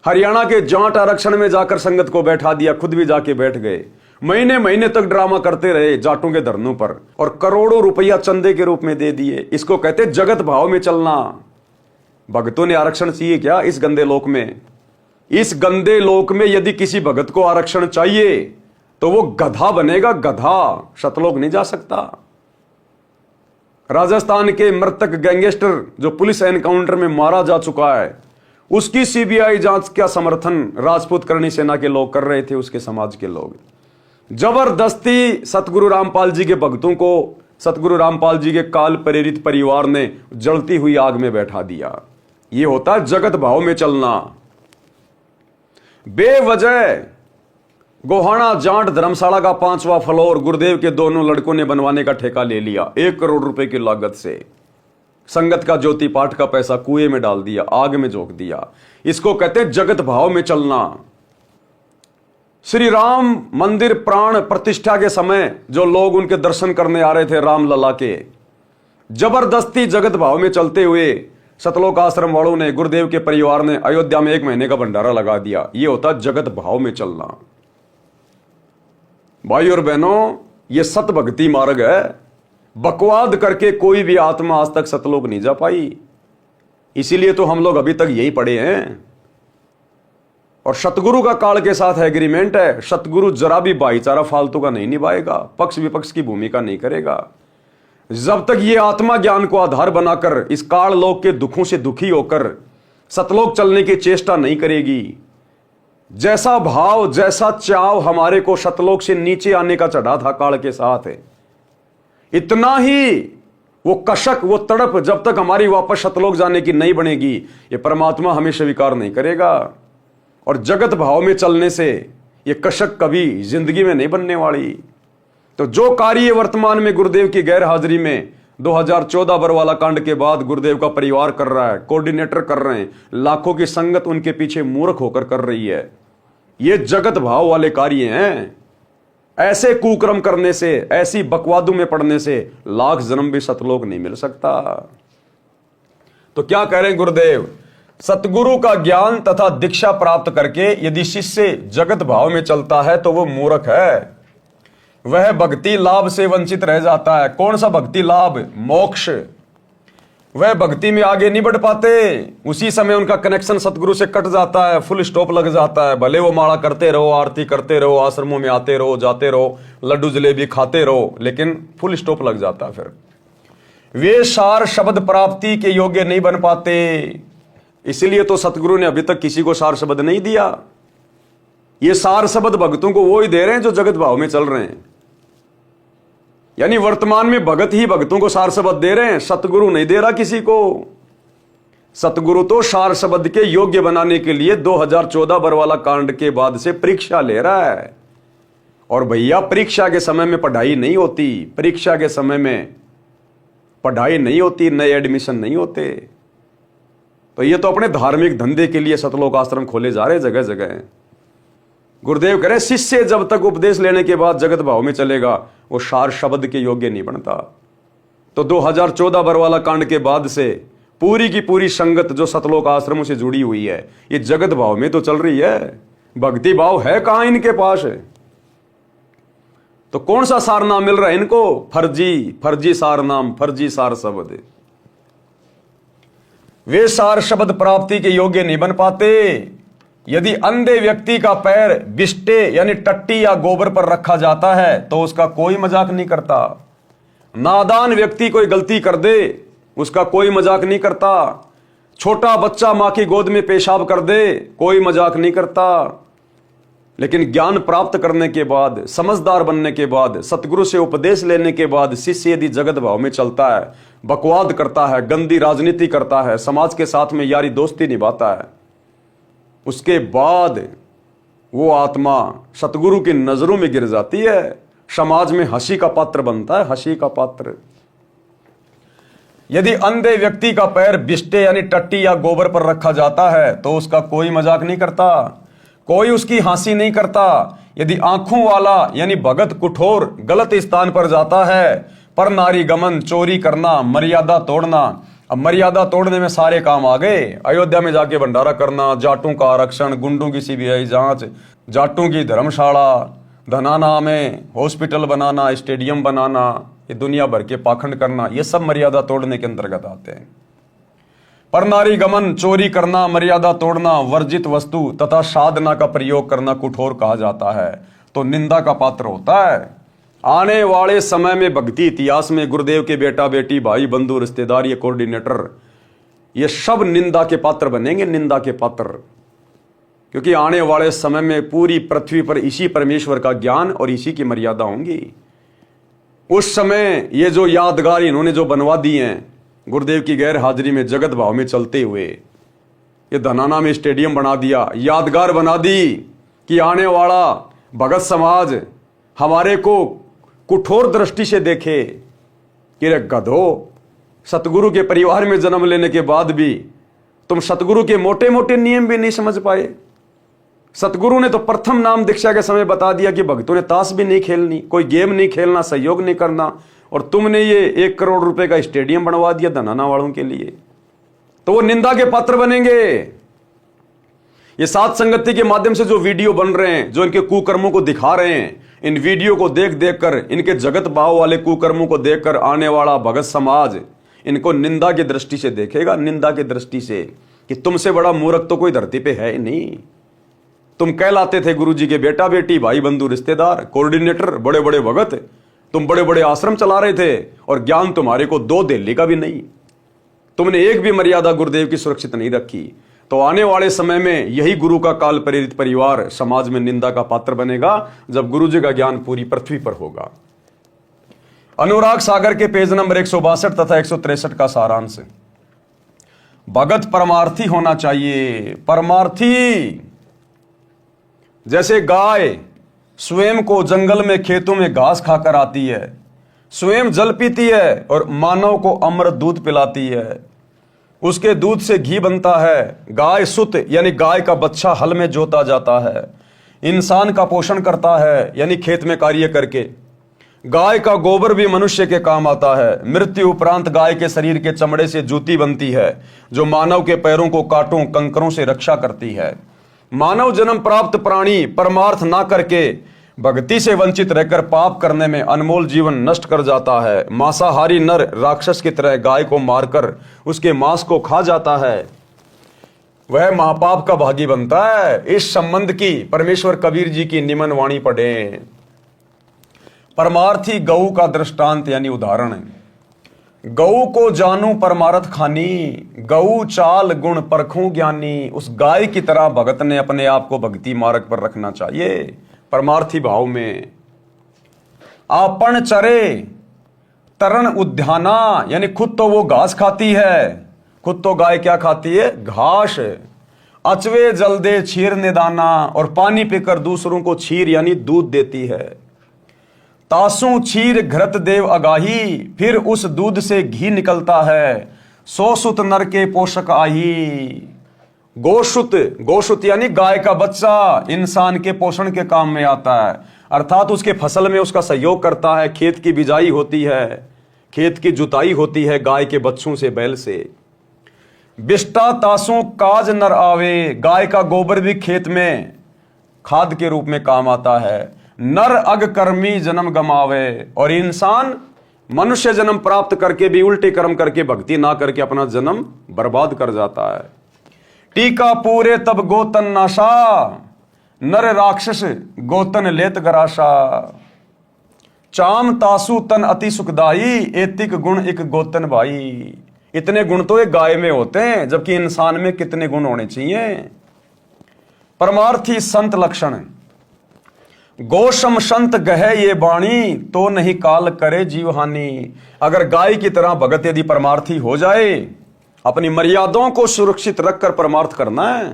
हरियाणा के जाट आरक्षण में जाकर संगत को बैठा दिया, खुद भी जाके बैठ गए, महीने महीने तक ड्रामा करते रहे जाटों के धरनों पर, और करोड़ों रुपया चंदे के रूप में दे दिए। इसको कहते जगत भाव में चलना। भगतों ने आरक्षण चाहिए क्या इस गंदे लोक में? इस गंदे लोक में यदि किसी भगत को आरक्षण चाहिए तो वो गधा बनेगा, गधा। सतलोक नहीं जा सकता। राजस्थान के मृतक गैंगस्टर जो पुलिस एनकाउंटर में मारा जा चुका है, उसकी सीबीआई जांच का समर्थन राजपूत करणी सेना के लोग कर रहे थे, उसके समाज के लोग। जबरदस्ती सतगुरु रामपाल जी के भक्तों को सतगुरु रामपाल जी के काल प्रेरित परिवार ने जलती हुई आग में बैठा दिया। ये होता है जगत भाव में चलना। बेवजह गोहाना जाट धर्मशाला का 5वां फ्लोर गुरुदेव के दोनों लड़कों ने बनवाने का ठेका ले लिया 1 करोड़ रुपए की लागत से। संगत का ज्योति पाठ का पैसा कुएं में डाल दिया, आग में झोंक दिया। इसको कहते हैं जगत भाव में चलना। श्री राम मंदिर प्राण प्रतिष्ठा के समय जो लोग उनके दर्शन करने आ रहे थे रामलला के, जबरदस्ती जगत भाव में चलते हुए सतलोक आश्रम वालों ने, गुरुदेव के परिवार ने अयोध्या में 1 महीने का भंडारा लगा दिया। यह होता जगत भाव में चलना। भाई और बहनों, यह सत भक्ति मार्ग है। बकवाद करके कोई भी आत्मा आज तक सतलोक नहीं जा पाई। इसीलिए तो हम लोग अभी तक यही पड़े हैं। और सतगुरु का काल के साथ एग्रीमेंट है, सतगुरु जरा भी भाईचारा फालतू का नहीं निभाएगा, पक्ष विपक्ष की भूमिका नहीं करेगा। जब तक ये आत्मा ज्ञान को आधार बनाकर इस काल लोक के दुखों से दुखी होकर सतलोक चलने की चेष्टा नहीं करेगी, जैसा भाव जैसा चाव हमारे को सतलोक से नीचे आने का चढ़ा था काल के साथ है, इतना ही वो कशक, वो तड़प जब तक हमारी वापस सतलोक जाने की नहीं बनेगी, ये परमात्मा हमें स्वीकार नहीं करेगा। और जगत भाव में चलने से ये कशक कभी जिंदगी में नहीं बनने वाली। तो जो कार्य वर्तमान में गुरुदेव की गैर हाजिरी में 2014 बरवाला कांड के बाद गुरुदेव का परिवार कर रहा है, कोऑर्डिनेटर कर रहे हैं, लाखों की संगत उनके पीछे मूर्ख होकर कर रही है, ये जगत भाव वाले कार्य हैं। ऐसे कुकर्म करने से, ऐसी बकवादों में पड़ने से लाख जन्म भी सतलोक नहीं मिल सकता। तो क्या कह रहे हैं गुरुदेव, सतगुरु का ज्ञान तथा दीक्षा प्राप्त करके यदि शिष्य जगत भाव में चलता है तो वो मूर्ख है, वह भक्ति लाभ से वंचित रह जाता है। कौन सा भक्ति लाभ? मोक्ष। वह भक्ति में आगे नहीं बढ़ पाते, उसी समय उनका कनेक्शन सतगुरु से कट जाता है, फुल स्टॉप लग जाता है। भले वो माला करते रहो, आरती करते रहो, आश्रमों में आते रहो, जाते रहो, लड्डू जलेबी खाते रहो, लेकिन फुल स्टॉप लग जाता है। फिर वे सार शब्द प्राप्ति के योग्य नहीं बन पाते। इसलिए तो सतगुरु ने अभी तक किसी को सार शब्द नहीं दिया। ये सार शब्द भक्तों को वो ही दे रहे हैं जो जगत भाव में चल रहे हैं। यानी वर्तमान में भगत ही भक्तों को सार शब्द दे रहे हैं, सतगुरु नहीं दे रहा किसी को। सतगुरु तो सार शब्द के योग्य बनाने के लिए 2014 बरवाला कांड के बाद से परीक्षा ले रहा है। और भैया परीक्षा के समय में पढ़ाई नहीं होती, परीक्षा के समय में पढ़ाई नहीं होती, नए एडमिशन नहीं होते। तो ये तो अपने धार्मिक धंधे के लिए सतलोक आश्रम खोले जा रहे जगह जगह। गुरुदेव कह रहे शिष्य जब तक उपदेश लेने के बाद जगत भाव में चलेगा वो सार शब्द के योग्य नहीं बनता। तो 2014 बरवाला कांड के बाद से पूरी की पूरी संगत जो सतलोक आश्रमों से जुड़ी हुई है ये जगत भाव में तो चल रही है, भक्ति भाव है कहां इनके पास है। तो कौन सा सार नाम मिल रहा है इनको? फर्जी, फर्जी सार नाम, फर्जी सार शब्द। वे सार शब्द प्राप्ति के योग्य नहीं बन पाते। यदि अंधे व्यक्ति का पैर बिस्टे यानी टट्टी या गोबर पर रखा जाता है तो उसका कोई मजाक नहीं करता। नादान व्यक्ति कोई गलती कर दे उसका कोई मजाक नहीं करता। छोटा बच्चा मां की गोद में पेशाब कर दे कोई मजाक नहीं करता। लेकिन ज्ञान प्राप्त करने के बाद, समझदार बनने के बाद, सतगुरु से उपदेश लेने के बाद शिष्य यदि जगत भाव में चलता है, बकवाद करता है, गंदी राजनीति करता है, समाज के साथ में यारी दोस्ती निभाता है, उसके बाद वो आत्मा सतगुरु की नजरों में गिर जाती है, समाज में हंसी का पात्र बनता है, हंसी का पात्र। यदि अंधे व्यक्ति का पैर बिस्टे यानी टट्टी या गोबर पर रखा जाता है तो उसका कोई मजाक नहीं करता, कोई उसकी हंसी नहीं करता। यदि आंखों वाला यानी भगत कुठोर गलत स्थान पर जाता है, पर नारी गमन, चोरी करना, मर्यादा तोड़ना, अब मर्यादा तोड़ने में सारे काम आ गए। अयोध्या में जाके भंडारा करना, जाटों का आरक्षण, गुंडों की सीबीआई जांच, जाटों की धर्मशाला, धनाना में हॉस्पिटल बनाना, स्टेडियम बनाना, ये दुनिया भर के पाखंड करना, ये सब मर्यादा तोड़ने के अंतर्गत आते हैं। पर नारी गमन, चोरी करना, मर्यादा तोड़ना, वर्जित वस्तु तथा साधना का प्रयोग करना कुठोर कहा जाता है, तो निंदा का पात्र होता है। आने वाले समय में भक्ति इतिहास में गुरुदेव के बेटा बेटी, भाई बंधु, रिश्तेदार, ये कोऑर्डिनेटर, ये सब निंदा के पात्र बनेंगे, निंदा के पात्र। क्योंकि आने वाले समय में पूरी पृथ्वी पर इसी परमेश्वर का ज्ञान और इसी की मर्यादा होंगी। उस समय ये जो यादगार इन्होंने जो बनवा दिए हैं गुरुदेव की गैर हाजिरी में जगत भाव में चलते हुए, ये धनाना में स्टेडियम बना दिया, यादगार बना दी कि आने वाला भगत समाज हमारे को कुठोर दृष्टि से देखे कि रे गधो, सतगुरु के परिवार में जन्म लेने के बाद भी तुम सतगुरु के मोटे मोटे नियम भी नहीं समझ पाए। सतगुरु ने तो प्रथम नाम दीक्षा के समय बता दिया कि भक्तों ने ताश भी नहीं खेलनी, कोई गेम नहीं खेलना, सहयोग नहीं करना, और तुमने ये 1 करोड़ रुपए का स्टेडियम बनवा दिया धनाना वालों के लिए, तो वो निंदा के पात्र बनेंगे। ये सात संगति के माध्यम से जो वीडियो बन रहे हैं, जो इनके कुकर्मों को दिखा रहे हैं, इन वीडियो को देख देख कर, इनके जगत भाव वाले कुकर्मों को देखकर आने वाला भगत समाज इनको निंदा की दृष्टि से देखेगा, निंदा की दृष्टि से कि तुमसे बड़ा मूर्ख तो कोई धरती पे है ही नहीं। तुम कहलाते थे गुरु जी के बेटा बेटी, भाई बंधु, रिश्तेदार, कोऑर्डिनेटर, बड़े बड़े भगत, तुम बड़े बड़े आश्रम चला रहे थे और ज्ञान तुम्हारे को 2 दिल्ली का भी नहीं। तुमने एक भी मर्यादा गुरुदेव की सुरक्षित नहीं रखी। तो आने वाले समय में यही गुरु का काल प्रेरित परिवार समाज में निंदा का पात्र बनेगा जब गुरु जी का ज्ञान पूरी पृथ्वी पर होगा। अनुराग सागर के पेज नंबर 162 तथा 163 का सारांश, भगत परमार्थी होना चाहिए। परमार्थी जैसे गाय स्वयं को जंगल में, खेतों में घास खाकर आती है, स्वयं जल पीती है और मानव को अमृत दूध पिलाती है, उसके दूध से घी बनता है। गाय सुत यानी गाय का बच्चा हल में जोता जाता है, इंसान का पोषण करता है यानी खेत में कार्य करके, गाय का गोबर भी मनुष्य के काम आता है। मृत्यु उपरांत गाय के शरीर के चमड़े से जूती बनती है जो मानव के पैरों को कांटों कंकरों से रक्षा करती है। मानव जन्म प्राप्त प्राणी परमार्थ ना करके भक्ति से वंचित रहकर पाप करने में अनमोल जीवन नष्ट कर जाता है। मांसाहारी नर राक्षस की तरह गाय को मारकर उसके मांस को खा जाता है, वह महापाप का भागी बनता है। इस संबंध की परमेश्वर कबीर जी की निमन वाणी पढ़ें। परमार्थी गऊ का दृष्टांत यानी उदाहरण है। गऊ को जानू परमार्थ खानी, गऊ चाल गुण परखूं ज्ञानी। उस गाय की तरह भगत ने अपने आप को भक्ति मार्ग पर रखना चाहिए, परमार्थी भाव में। आपन चरे तरण उद्याना, यानी खुद तो वो घास खाती है। खुद तो गाय क्या खाती है? घास। अचवे जल दे छीर निदाना, और पानी पीकर दूसरों को छीर यानी दूध देती है। तासू छीर घृत देव अगाही, फिर उस दूध से घी निकलता है। सो सुत नर के पोषक आही। गोशुत, गोशुत यानी गाय का बच्चा इंसान के पोषण के काम में आता है, अर्थात उसके फसल में उसका सहयोग करता है। खेत की बिजाई होती है, खेत की जुताई होती है गाय के बच्चों से, बैल से। बिष्टा तासों काज नर आवे, गाय का गोबर भी खेत में खाद के रूप में काम आता है। नर अग कर्मी जन्म गमावे, और इंसान मनुष्य जन्म प्राप्त करके भी उल्टे कर्म करके भक्ति ना करके अपना जन्म बर्बाद कर जाता है। टीका पूरे तब गोतन नाशा, नर राक्षस गोतन लेत गराशा। चाम तासु तन अति सुखदाई, एतिक गुण एक गोतन भाई। इतने गुण तो एक गाय में होते हैं, जबकि इंसान में कितने गुण होने चाहिए। परमार्थी संत लक्षण। गोशम संत गहे ये बाणी, तो नहीं काल करे जीवहानि। अगर गाय की तरह भगत यदि परमार्थी हो जाए, अपनी मर्यादाओं को सुरक्षित रखकर परमार्थ करना है।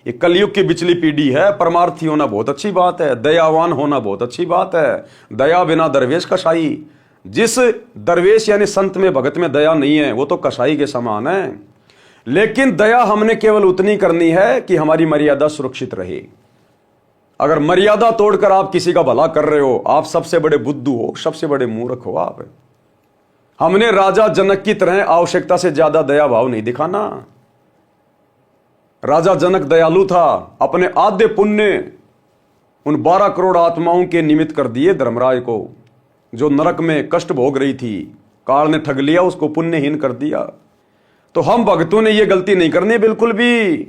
ये कलयुग की बिचली पीढ़ी है। परमार्थी होना बहुत अच्छी बात है, दयावान होना बहुत अच्छी बात है। दया बिना दरवेश कसाई। जिस दरवेश यानी संत में भगत में दया नहीं है, वो तो कसाई के समान है। लेकिन दया हमने केवल उतनी करनी है कि हमारी मर्यादा सुरक्षित रहे। अगर मर्यादा तोड़कर आप किसी का भला कर रहे हो, आप सबसे बड़े बुद्धू हो, सबसे बड़े मूर्ख हो आप। हमने राजा जनक की तरह आवश्यकता से ज्यादा दया भाव नहीं दिखाना। राजा जनक दयालु था, अपने आद्य पुण्य उन 12 करोड़ आत्माओं के निमित्त कर दिए धर्मराज को, जो नरक में कष्ट भोग रही थी। काल ने ठग लिया, उसको पुण्यहीन कर दिया। तो हम भक्तों ने यह गलती नहीं करनी बिल्कुल भी।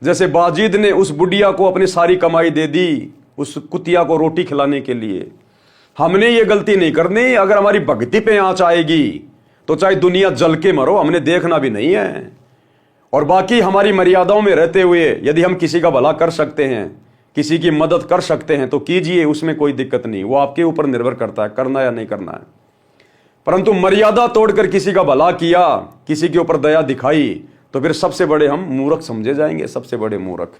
जैसे बाजीद ने उस बुढ़िया को अपनी सारी कमाई दे दी उस कुतिया को रोटी खिलाने के लिए, हमने ये गलती नहीं करनी। अगर हमारी भक्ति पे आंच आएगी तो चाहे दुनिया जल के मरो, हमने देखना भी नहीं है। और बाकी हमारी मर्यादाओं में रहते हुए यदि हम किसी का भला कर सकते हैं, किसी की मदद कर सकते हैं तो कीजिए, उसमें कोई दिक्कत नहीं। वो आपके ऊपर निर्भर करता है करना या नहीं करना है। परंतु मर्यादा तोड़कर किसी का भला किया, किसी के ऊपर दया दिखाई, तो फिर सबसे बड़े हम मूर्ख समझे जाएंगे, सबसे बड़े मूर्ख।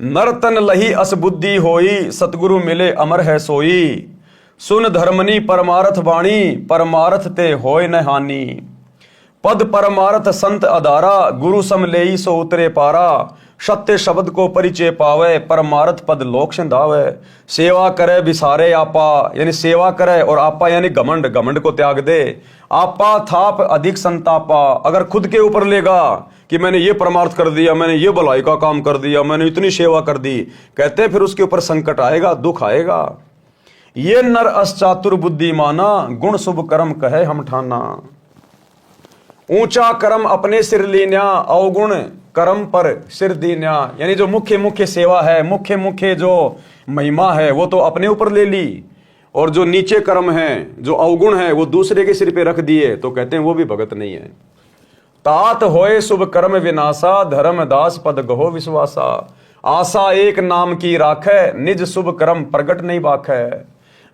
नरतन लही असबुद्धि होई, सतगुरु मिले अमर है सोई। सुन धर्मनी परमारथ वाणी, परमारथ ते होय न हानि। पद परमारथ संत अधारा, गुरु सम लेई सो उतरे पारा। सत्य शब्द को परिचय पावे, परमारथ पद लोक सिंधावे। सेवा करे विसारे आपा, यानी सेवा करे, और आपा यानी घमंड, घमंड को त्याग दे। आपा थाप अधिक संतापा, अगर खुद के ऊपर लेगा कि मैंने ये परमार्थ कर दिया, मैंने ये भलाई का काम कर दिया, मैंने इतनी सेवा कर दी, कहते फिर उसके ऊपर संकट आएगा, दुख आएगा। ये नर अश्चातुर बुद्धि माना, गुण शुभ कर्म कहे हम ठाना। ऊंचा कर्म अपने सिर लीन्या, अवगुण कर्म पर सिर दीन्या। यानी जो मुख्य मुख्य सेवा है, मुख्य मुख्य जो महिमा है, वो तो अपने ऊपर ले ली, और जो नीचे कर्म है, जो अवगुण है, वो दूसरे के सिर पे रख दिए, तो कहते हैं वो भी भगत नहीं है। तात होए शुभ कर्म विनाशा, धर्मदास पद गहो विश्वासा। आशा एक नाम की राखै, निज शुभ कर्म प्रगट नहीं बाखै।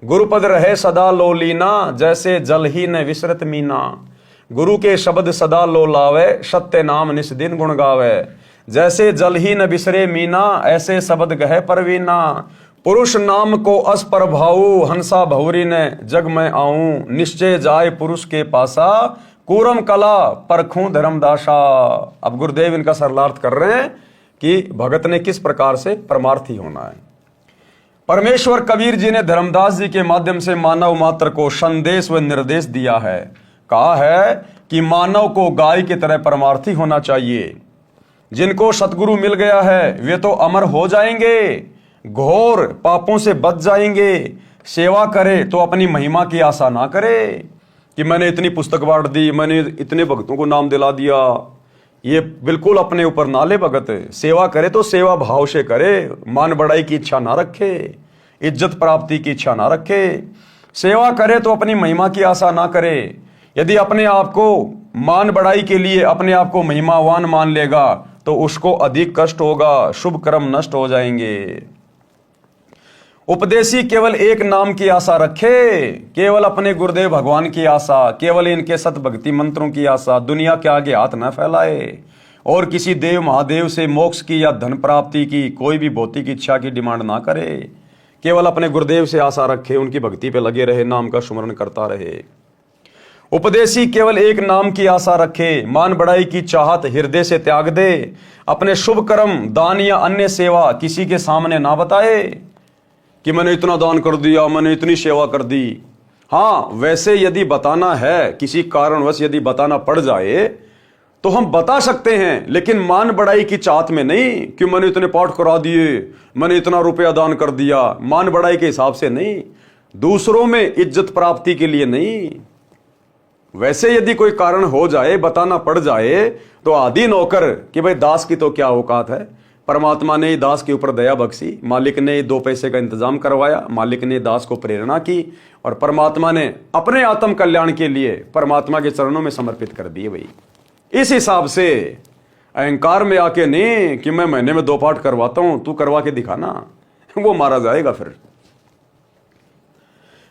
गुरुपद रहे सदा लो लीना, जैसे जल ही न विसरत मीना। गुरु के शब्द सदा लो लावे, सत्य नाम निस दिन गुण गावे। जैसे जल ही न बिसरे मीना, ऐसे शब्द गहे परवीना। पुरुष नाम को अस पर भाऊ, हंसा भौरी ने जग में आऊं। निश्चय जाए पुरुष के पासा, कूरम कला परखूं धर्मदासा। अब गुरुदेव इनका सरलार्थ कर रहे हैं कि भगत ने किस प्रकार से परमार्थी होना है। परमेश्वर कबीर जी ने धर्मदास जी के माध्यम से मानव मात्र को संदेश व निर्देश दिया है। कहा है कि मानव को गाय की तरह परमार्थी होना चाहिए। जिनको सतगुरु मिल गया है वे तो अमर हो जाएंगे, घोर पापों से बच जाएंगे। सेवा करे तो अपनी महिमा की आशा ना करे कि मैंने इतनी पुस्तक बांट दी, मैंने इतने भक्तों को नाम दिला दिया। ये बिल्कुल अपने ऊपर ना ले भगत। सेवा करे तो सेवा भाव से करे, मान बढ़ाई की इच्छा ना रखे, इज्जत प्राप्ति की इच्छा ना रखे। सेवा करे तो अपनी महिमा की आशा ना करे। यदि अपने आप को मान बढ़ाई के लिए अपने आप को महिमावान मान लेगा तो उसको अधिक कष्ट होगा, शुभ कर्म नष्ट हो जाएंगे। उपदेशी केवल एक नाम की आशा रखे, केवल अपने गुरुदेव भगवान की आशा, केवल इनके सत भक्ति मंत्रों की आशा, दुनिया के आगे हाथ न फैलाए और किसी देव महादेव से मोक्ष की या धन प्राप्ति की कोई भी भौतिक इच्छा की डिमांड ना करे। केवल अपने गुरुदेव से आशा रखे, उनकी भक्ति पे लगे रहे, नाम का सुमरण करता रहे। उपदेशी केवल एक नाम की आशा रखे, मान बढ़ाई की चाहत हृदय से त्याग दे, अपने शुभ कर्म दान या अन्य सेवा किसी के सामने ना बताए कि मैंने इतना दान कर दिया, मैंने इतनी सेवा कर दी। हाँ, वैसे यदि बताना है, किसी कारणवश यदि बताना पड़ जाए तो हम बता सकते हैं, लेकिन मान बढ़ाई की चाहत में नहीं कि मैंने इतने पाठ करा दिए, मैंने इतना रुपया दान कर दिया। मान बढ़ाई के हिसाब से नहीं, दूसरों में इज्जत प्राप्ति के लिए नहीं। वैसे यदि कोई कारण हो जाए, बताना पड़ जाए तो आदि नौकर कि भाई दास की तो क्या औकात है। परमात्मा ने दास के ऊपर दया बख्शी, मालिक ने 2 पैसे का इंतजाम करवाया, मालिक ने दास को प्रेरणा की और परमात्मा ने अपने आत्म कल्याण के लिए परमात्मा के चरणों में समर्पित कर दिए। भाई इस हिसाब से अहंकार में आके नहीं कि मैं महीने में 2 पाठ करवाता हूं, तू करवा के दिखाना, वो मारा जाएगा। फिर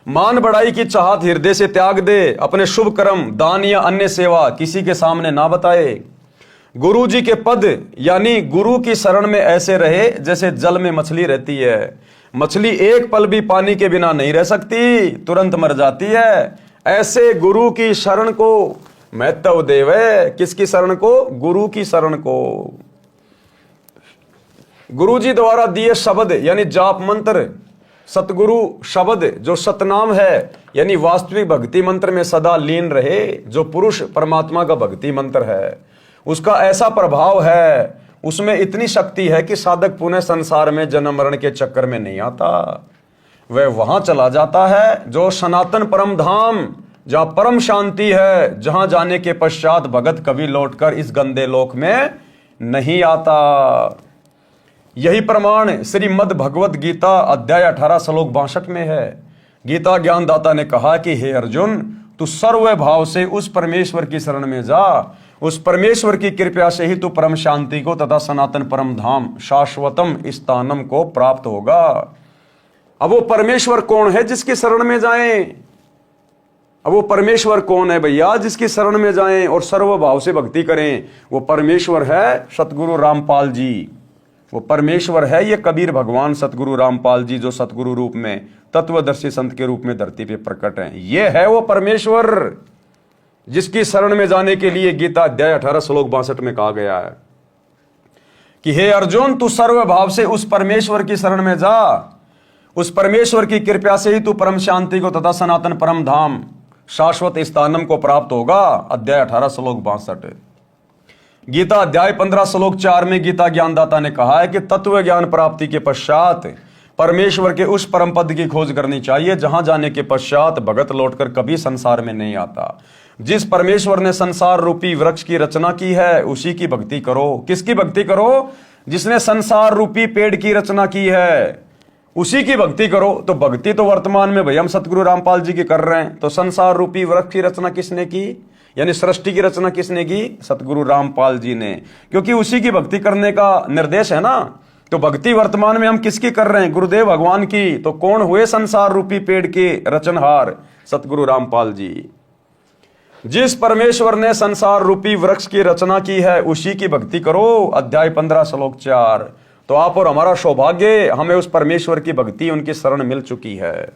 मान बढ़ाई की चाहत हृदय से त्याग दे, अपने शुभ कर्म दान या अन्य सेवा किसी के सामने ना बताए। गुरु जी के पद यानी गुरु की शरण में ऐसे रहे जैसे जल में मछली रहती है। मछली एक पल भी पानी के बिना नहीं रह सकती, तुरंत मर जाती है। ऐसे गुरु की शरण को महत्व देवे। किसकी शरण को? गुरु की शरण को। गुरु जी द्वारा दिए शब्द यानी जाप मंत्र, सतगुरु शब्द जो सतनाम है यानी वास्तविक भक्ति मंत्र में सदा लीन रहे, जो पुरुष परमात्मा का भक्ति मंत्र है, उसका ऐसा प्रभाव है, उसमें इतनी शक्ति है कि साधक पुनः संसार में जन्म मरण के चक्कर में नहीं आता। वह वहां चला जाता है जो सनातन परम धाम, जहां परम शांति है, जहां जाने के पश्चात भगत कभी लौटकर इस गंदे लोक में नहीं आता। यही प्रमाण श्रीमद् भगवत गीता अध्याय 18 श्लोक 62 में है। गीता ज्ञानदाता ने कहा कि हे अर्जुन, तू सर्व भाव से उस परमेश्वर की शरण में जा, उस परमेश्वर की कृपा से ही तू परम शांति को तथा सनातन परम धाम शाश्वतम स्थानम को प्राप्त होगा। अब वो परमेश्वर कौन है जिसकी शरण में जाएं? अब वो परमेश्वर कौन है भैया जिसकी शरण में जाएं और सर्व भाव से भक्ति करें? वो परमेश्वर है सतगुरु रामपाल जी। वो परमेश्वर है ये कबीर भगवान सतगुरु रामपाल जी, जो सतगुरु रूप में तत्वदर्शी संत के रूप में धरती पे प्रकट हैं। ये है वो परमेश्वर जिसकी शरण में जाने के लिए गीता अध्याय 18 श्लोक 62 में कहा गया है कि हे अर्जुन, तू सर्व भाव से उस परमेश्वर की शरण में जा, उस परमेश्वर की कृपा से ही तू परम शांति को तथा सनातन परम धाम शाश्वत स्थानम को प्राप्त होगा। अध्याय 18 श्लोक 62। गीता अध्याय 15 श्लोक 4 में गीता ज्ञानदाता ने कहा है कि तत्व ज्ञान प्राप्ति के पश्चात परमेश्वर के उस परम पद की खोज करनी चाहिए जहां जाने के पश्चात भगत लौटकर कभी संसार में नहीं आता। जिस परमेश्वर ने संसार रूपी वृक्ष की रचना की है उसी की भक्ति करो। किसकी भक्ति करो? जिसने संसार रूपी पेड़ की रचना की है उसी की भक्ति करो। तो भक्ति तो वर्तमान में भैया हम सतगुरु रामपाल जी की कर रहे हैं, तो संसार रूपी वृक्ष की रचना किसने की, यानी सृष्टि की रचना किसने की? सतगुरु रामपाल जी ने, क्योंकि उसी की भक्ति करने का निर्देश है ना। तो भक्ति वर्तमान में हम किसकी कर रहे हैं? गुरुदेव भगवान की। तो कौन हुए संसार रूपी पेड़ के रचनहार? सतगुरु रामपाल जी। जिस परमेश्वर ने संसार रूपी वृक्ष की रचना की है उसी की भक्ति करो। अध्याय 15 श्लोक 4। तो आप और हमारा सौभाग्य, हमें उस परमेश्वर की भक्ति उनकी शरण मिल चुकी है।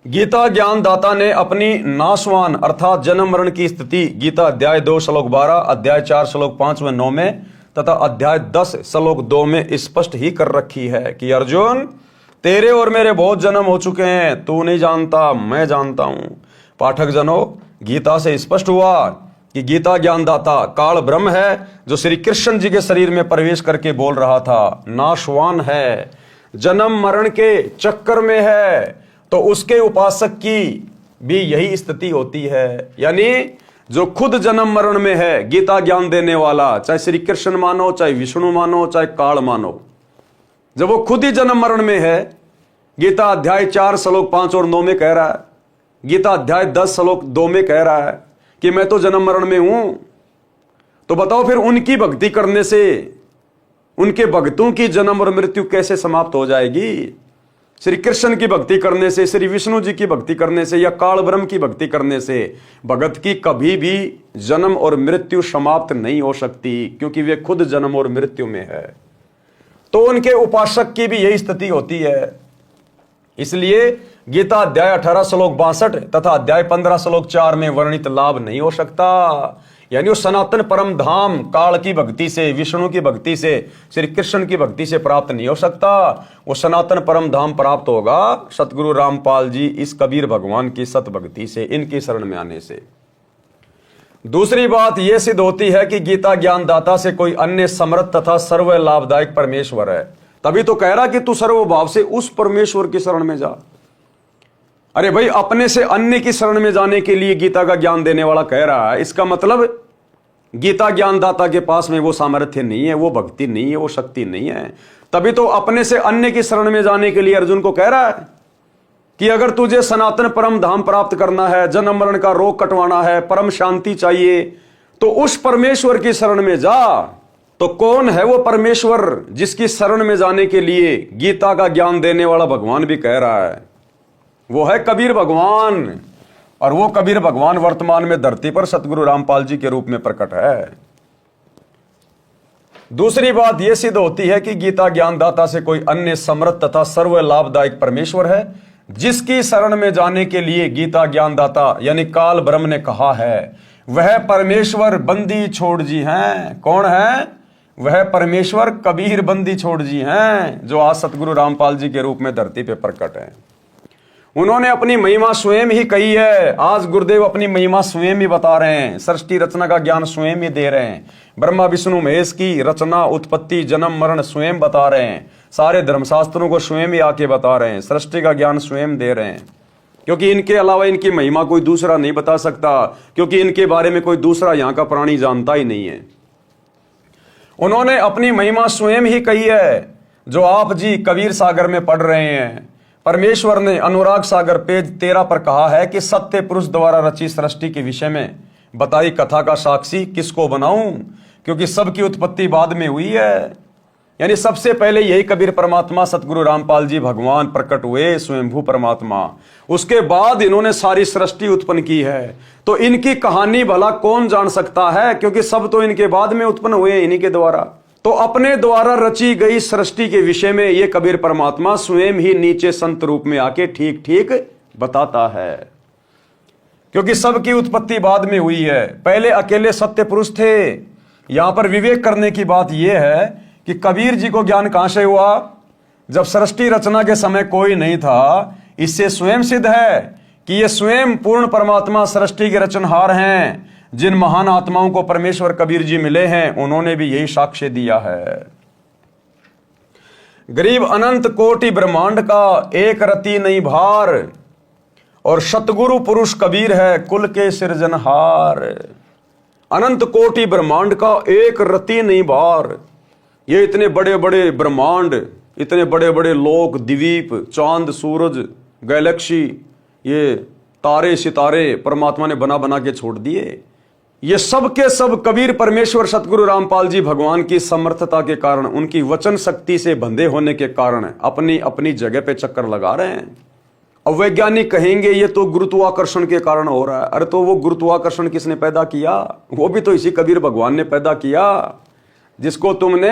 गीता ज्ञानदाता ने अपनी नाशवान अर्थात जन्म मरण की स्थिति गीता अध्याय 2 श्लोक 12, अध्याय 4 श्लोक 5 व 9 में तथा अध्याय 10 श्लोक 2 में स्पष्ट ही कर रखी है कि अर्जुन, तेरे और मेरे बहुत जन्म हो चुके हैं, तू नहीं जानता, मैं जानता हूं। पाठक जनों, गीता से स्पष्ट हुआ कि गीता ज्ञानदाता काल ब्रह्म है, जो श्री कृष्ण जी के शरीर में प्रवेश करके बोल रहा था, नाशवान है, जन्म मरण के चक्कर में है। तो उसके उपासक की भी यही स्थिति होती है, यानी जो खुद जन्म मरण में है, गीता ज्ञान देने वाला, चाहे श्री कृष्ण मानो, चाहे विष्णु मानो, चाहे काल मानो, जब वो खुद ही जन्म मरण में है, गीता अध्याय 4 श्लोक 5 और 9 में कह रहा है, गीता अध्याय 10 श्लोक 2 में कह रहा है कि मैं तो जन्म मरण में हूं, तो बताओ फिर उनकी भक्ति करने से उनके भक्तों की जन्म और मृत्यु कैसे समाप्त हो जाएगी? श्री कृष्ण की भक्ति करने से, श्री विष्णु जी की भक्ति करने से या काल ब्रह्म की भक्ति करने से भगत की कभी भी जन्म और मृत्यु समाप्त नहीं हो सकती, क्योंकि वे खुद जन्म और मृत्यु में है। तो उनके उपासक की भी यही स्थिति होती है। इसलिए गीता अध्याय 18 श्लोक 62 तथा अध्याय 15 श्लोक 4 में वर्णित लाभ नहीं हो सकता, यानी वो सनातन परम धाम काल की भक्ति से, विष्णु की भक्ति से, श्री कृष्ण की भक्ति से प्राप्त नहीं हो सकता। वो सनातन परम धाम प्राप्त होगा सतगुरु रामपाल जी इस कबीर भगवान की सत भक्ति से, इनकी शरण में आने से। दूसरी बात यह सिद्ध होती है कि गीता ज्ञानदाता से कोई अन्य समर्थ तथा सर्व लाभदायक परमेश्वर है। तभी तो कह रहा कि तू सर्वभाव से उस परमेश्वर की शरण में जा। अरे भाई, अपने से अन्य की शरण में जाने के लिए गीता का ज्ञान देने वाला कह रहा है, इसका मतलब गीता ज्ञानदाता के पास में वो सामर्थ्य नहीं है, वो भक्ति नहीं है, वो शक्ति नहीं है। तभी तो अपने से अन्य की शरण में जाने के लिए अर्जुन को कह रहा है कि अगर तुझे सनातन परम धाम प्राप्त करना है, जन्म मरण का रोग कटवाना है, परम शांति चाहिए, तो उस परमेश्वर की शरण में जा। तो कौन है वो परमेश्वर जिसकी शरण में जाने के लिए गीता का ज्ञान देने वाला भगवान भी कह रहा है? वो है कबीर भगवान। और वो कबीर भगवान वर्तमान में धरती पर सतगुरु रामपाल जी के रूप में प्रकट है। दूसरी बात यह सिद्ध होती है कि गीता ज्ञानदाता से कोई अन्य समर्थ तथा सर्व लाभदायक परमेश्वर है, जिसकी शरण में जाने के लिए गीता ज्ञानदाता यानी काल ब्रह्म ने कहा है, वह परमेश्वर बंदी छोड़ जी हैं। कौन है वह परमेश्वर? कबीर बंदी छोड़ जी हैं, जो आज सतगुरु रामपाल जी के रूप में धरती पे प्रकट है। उन्होंने अपनी महिमा स्वयं ही कही है। आज गुरुदेव अपनी महिमा स्वयं ही बता रहे हैं, सृष्टि रचना का ज्ञान स्वयं ही दे रहे हैं। ब्रह्मा विष्णु महेश की रचना, उत्पत्ति, जन्म मरण स्वयं बता रहे हैं। सारे धर्मशास्त्रों को स्वयं ही आके बता रहे हैं, सृष्टि का ज्ञान स्वयं दे रहे हैं। क्योंकि इनके अलावा इनकी महिमा कोई दूसरा नहीं बता सकता, क्योंकि इनके बारे में कोई दूसरा यहाँ का प्राणी जानता ही नहीं है। उन्होंने अपनी महिमा स्वयं ही कही है, जो आप जी कबीर सागर में पढ़ रहे हैं। परमेश्वर ने अनुराग सागर पेज 13 पर कहा है कि सत्य पुरुष द्वारा रची सृष्टि के विषय में बताई कथा का साक्षी किसको बनाऊं, क्योंकि सबकी उत्पत्ति बाद में हुई है। यानी सबसे पहले यही कबीर परमात्मा सतगुरु रामपाल जी भगवान प्रकट हुए, स्वयंभू परमात्मा। उसके बाद इन्होंने सारी सृष्टि उत्पन्न की है। तो इनकी कहानी भला कौन जान सकता है, क्योंकि सब तो इनके बाद में उत्पन्न हुए, इन्हीं के द्वारा। तो अपने द्वारा रची गई सृष्टि के विषय में ये कबीर परमात्मा स्वयं ही नीचे संत रूप में आके ठीक ठीक बताता है, क्योंकि सबकी उत्पत्ति बाद में हुई है। पहले अकेले सत्य पुरुष थे। यहां पर विवेक करने की बात यह है कि कबीर जी को ज्ञान कहां से हुआ? जब सृष्टि रचना के समय कोई नहीं था। इससे स्वयं सिद्ध है कि ये स्वयं पूर्ण परमात्मा सृष्टि के रचनहार हैं। जिन महान आत्माओं को परमेश्वर कबीर जी मिले हैं, उन्होंने भी यही साक्ष्य दिया है। गरीब अनंत कोटि ब्रह्मांड का एक रति नहीं भार, और सतगुरु पुरुष कबीर है कुल के सृजनहार। अनंत कोटि ब्रह्मांड का एक रति नहीं भार। ये इतने बड़े बड़े ब्रह्मांड, इतने बड़े बड़े लोक, द्वीप, चांद, सूरज, गैलेक्सी, ये तारे सितारे परमात्मा ने बना बना के छोड़ दिए। ये सब के सब कबीर परमेश्वर सतगुरु रामपाल जी भगवान की समर्थता के कारण, उनकी वचन शक्ति से बंधे होने के कारण अपनी अपनी जगह पे चक्कर लगा रहे हैं। अब वैज्ञानिक कहेंगे ये तो गुरुत्वाकर्षण के कारण हो रहा है। अरे तो वो गुरुत्वाकर्षण किसने पैदा किया? वो भी तो इसी कबीर भगवान ने पैदा किया, जिसको तुमने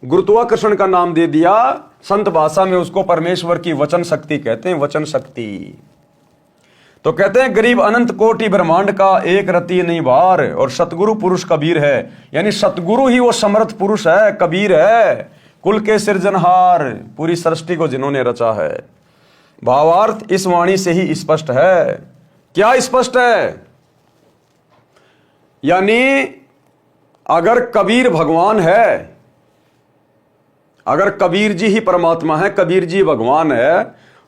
गुरुत्वाकर्षण का नाम दे दिया। संत भाषा में उसको परमेश्वर की वचन शक्ति कहते हैं, वचन शक्ति। तो कहते हैं गरीब अनंत कोटि ब्रह्मांड का एक रति नहीं बार, और सतगुरु पुरुष कबीर है, यानी सतगुरु ही वो समर्थ पुरुष है, कबीर है, कुल के सृजनहार, पूरी सृष्टि को जिन्होंने रचा है। भावार्थ इस वाणी से ही स्पष्ट है। क्या स्पष्ट है? यानी अगर कबीर भगवान है, अगर कबीर जी ही परमात्मा है, कबीर जी भगवान है,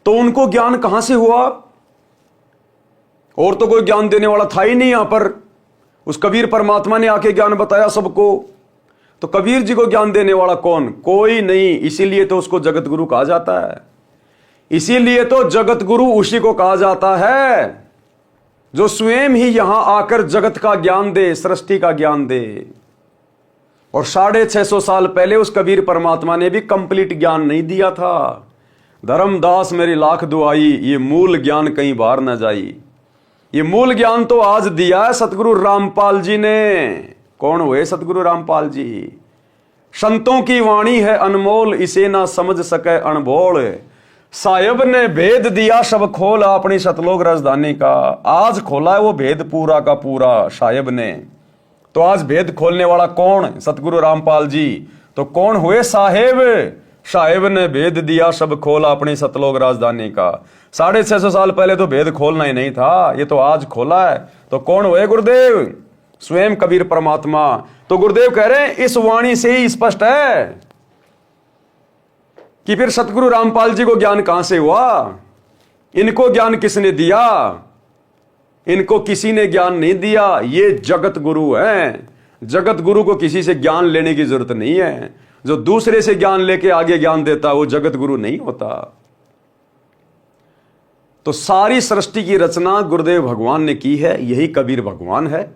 तो उनको ज्ञान कहां से हुआ? और तो कोई ज्ञान देने वाला था ही नहीं यहां पर। उस कबीर परमात्मा ने आके ज्ञान बताया सबको, तो कबीर जी को ज्ञान देने वाला कौन? कोई नहीं। इसीलिए तो उसको जगत गुरु कहा जाता है। इसीलिए तो जगत गुरु उसी को कहा जाता है जो स्वयं ही यहां आकर जगत का ज्ञान दे, सृष्टि का ज्ञान दे। और 650 साल पहले उस कबीर परमात्मा ने भी कंप्लीट ज्ञान नहीं दिया था। धर्मदास मेरी लाख दुआई, ये मूल ज्ञान कहीं बाहर न जाई। ये मूल ज्ञान तो आज दिया है सतगुरु रामपाल जी ने। कौन हुए सतगुरु रामपाल जी? संतों की वाणी है अनमोल, इसे ना समझ सके अनबोल। साहिब ने भेद दिया सब खोल, अपनी सतलोक राजधानी का। आज खोला है वो भेद पूरा का पूरा साहिब ने। तो आज भेद खोलने वाला कौन? सतगुरु रामपाल जी। तो कौन हुए साहेब? साहेब ने भेद दिया सब खोला, अपनी सतलोक राजधानी का। 650 साल पहले तो भेद खोलना ही नहीं था, ये तो आज खोला है। तो कौन हुए? गुरुदेव, स्वयं कबीर परमात्मा। तो गुरुदेव कह रहे हैं इस वाणी से ही स्पष्ट है कि फिर सतगुरु रामपाल जी को ज्ञान कहां से हुआ? इनको ज्ञान किसने दिया? इनको किसी ने ज्ञान नहीं दिया। ये जगत गुरु हैं। जगत गुरु को किसी से ज्ञान लेने की जरूरत नहीं है। जो दूसरे से ज्ञान लेके आगे ज्ञान देता वो जगत गुरु नहीं होता। तो सारी सृष्टि की रचना गुरुदेव भगवान ने की है, यही कबीर भगवान है।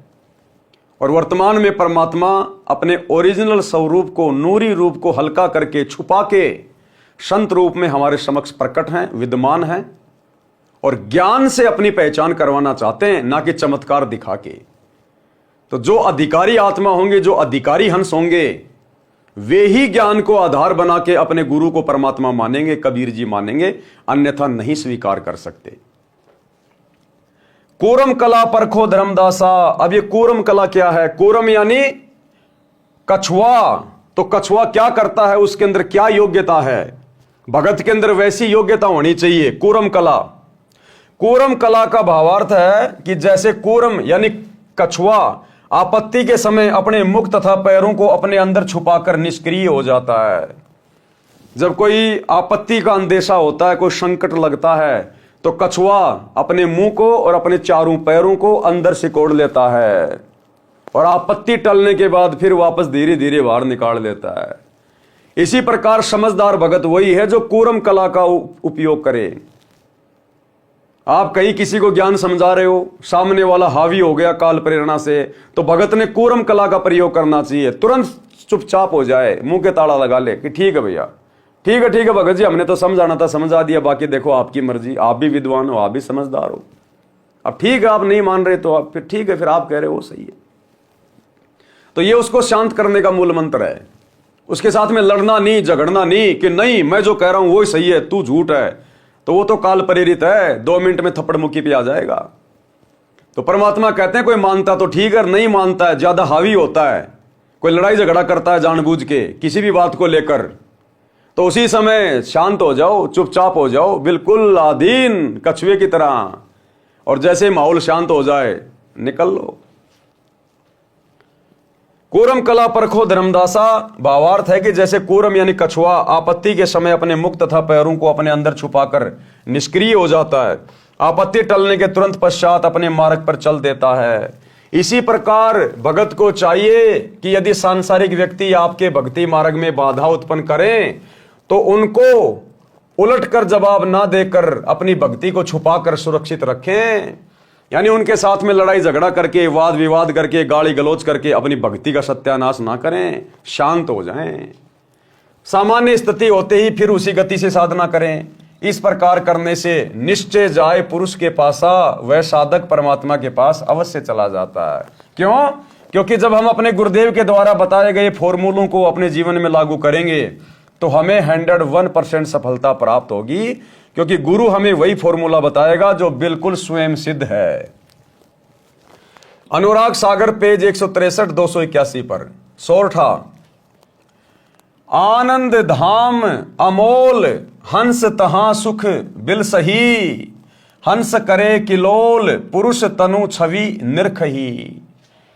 और वर्तमान में परमात्मा अपने ओरिजिनल स्वरूप को, नूरी रूप को हल्का करके, छुपा के संत रूप में हमारे समक्ष प्रकट हैं, विद्यमान हैं, और ज्ञान से अपनी पहचान करवाना चाहते हैं, ना कि चमत्कार दिखा के। तो जो अधिकारी आत्मा होंगे, जो अधिकारी हंस होंगे, वे ही ज्ञान को आधार बना के अपने गुरु को परमात्मा मानेंगे, कबीर जी मानेंगे, अन्यथा नहीं स्वीकार कर सकते। कूरम कला परखो धर्मदासा। अब ये कूरम कला क्या है? कूरम यानी कछुआ। तो कछुआ क्या करता है? उसके अंदर क्या योग्यता है? भगत के अंदर वैसी योग्यता होनी चाहिए। कूरम कला, कूरम कला का भावार्थ है कि जैसे कूरम यानी कछुआ आपत्ति के समय अपने मुख तथा पैरों को अपने अंदर छुपाकर निष्क्रिय हो जाता है। जब कोई आपत्ति का अंदेशा होता है, कोई संकट लगता है, तो कछुआ अपने मुंह को और अपने चारों पैरों को अंदर सिकोड़ लेता है, और आपत्ति टलने के बाद फिर वापस धीरे धीरे बाहर निकाल लेता है। इसी प्रकार समझदार भगत वही है जो कूरम कला का उपयोग करे। आप कहीं किसी को ज्ञान समझा रहे हो, सामने वाला हावी हो गया काल प्रेरणा से, तो भगत ने कूरम कला का प्रयोग करना चाहिए। तुरंत चुपचाप हो जाए, मुंह के ताला लगा ले कि ठीक है भैया, ठीक है भगत जी, हमने तो समझाना था समझा दिया, बाकी देखो आपकी मर्जी। आप भी विद्वान हो, आप भी समझदार हो। अब ठीक है, आप नहीं मान रहे तो आप फिर ठीक है, फिर आप कह रहे हो सही है। तो ये उसको शांत करने का मूल मंत्र है। उसके साथ में लड़ना नहीं, झगड़ना नहीं कि नहीं मैं जो कह रहा हूं वो ही सही है, तू झूठ है, तो वो तो काल प्रेरित है, 2 मिनट में थप्पड़ मुक्की पे आ जाएगा। तो परमात्मा कहते हैं कोई मानता तो ठीक है, नहीं मानता है, ज्यादा हावी होता है, कोई लड़ाई झगड़ा करता है जानबूझ के किसी भी बात को लेकर, तो उसी समय शांत हो जाओ, चुपचाप हो जाओ, बिल्कुल आधीन कछुए की तरह, और जैसे माहौल शांत हो जाए निकल लो। कूरम कला परखो धर्मदासा भावार्थ है कि जैसे कूरम यानी कछुआ आपत्ति के समय अपने मुख तथा पैरों को अपने अंदर छुपाकर निष्क्रिय हो जाता है, आपत्ति टलने के तुरंत पश्चात अपने मार्ग पर चल देता है, इसी प्रकार भगत को चाहिए कि यदि सांसारिक व्यक्ति आपके भक्ति मार्ग में बाधा उत्पन्न करें तो उनको उलटकर जवाब ना देकर अपनी भक्ति को छुपाकर सुरक्षित रखें। यानी उनके साथ में लड़ाई झगड़ा करके, वाद विवाद करके, गाली गलौज करके अपनी भक्ति का सत्यानाश ना करें, शांत हो जाएं। सामान्य स्थिति होते ही फिर उसी गति से साधना करें। इस प्रकार करने से निश्चय जाए पुरुष के पासा, वह साधक परमात्मा के पास अवश्य चला जाता है। क्यों? क्योंकि जब हम अपने गुरुदेव के द्वारा बताए गए फॉर्मूलों को अपने जीवन में लागू करेंगे तो हमें 101% सफलता प्राप्त होगी। क्योंकि गुरु हमें वही फॉर्मूला बताएगा जो बिल्कुल स्वयं सिद्ध है। अनुराग सागर पेज 163 281 पर सोरठा। आनंद धाम अमोल हंस तहां सुख बिल सही, हंस करे किलोल पुरुष तनु छवि निरखही।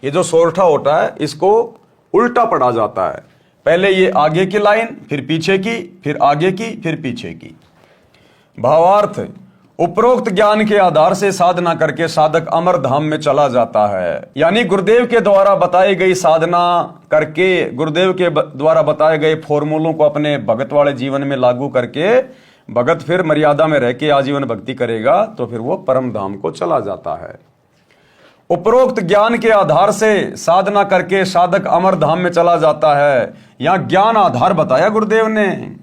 ये जो सोरठा होता है इसको उल्टा पढ़ा जाता है, पहले ये आगे की लाइन, फिर पीछे की, फिर आगे की, फिर पीछे की। भावार्थ, उपरोक्त ज्ञान के आधार से साधना करके साधक अमर धाम में चला जाता है। यानी गुरुदेव के द्वारा बताई गई साधना करके, गुरुदेव के द्वारा बताए गए फॉर्मूलों को अपने भगत वाले जीवन में लागू करके भगत फिर मर्यादा में रह के आजीवन भक्ति करेगा तो फिर वो परम धाम को चला जाता है। उपरोक्त ज्ञान के आधार से साधना करके साधक अमर धाम में चला जाता है। यहां ज्ञान आधार बताया गुरुदेव ने,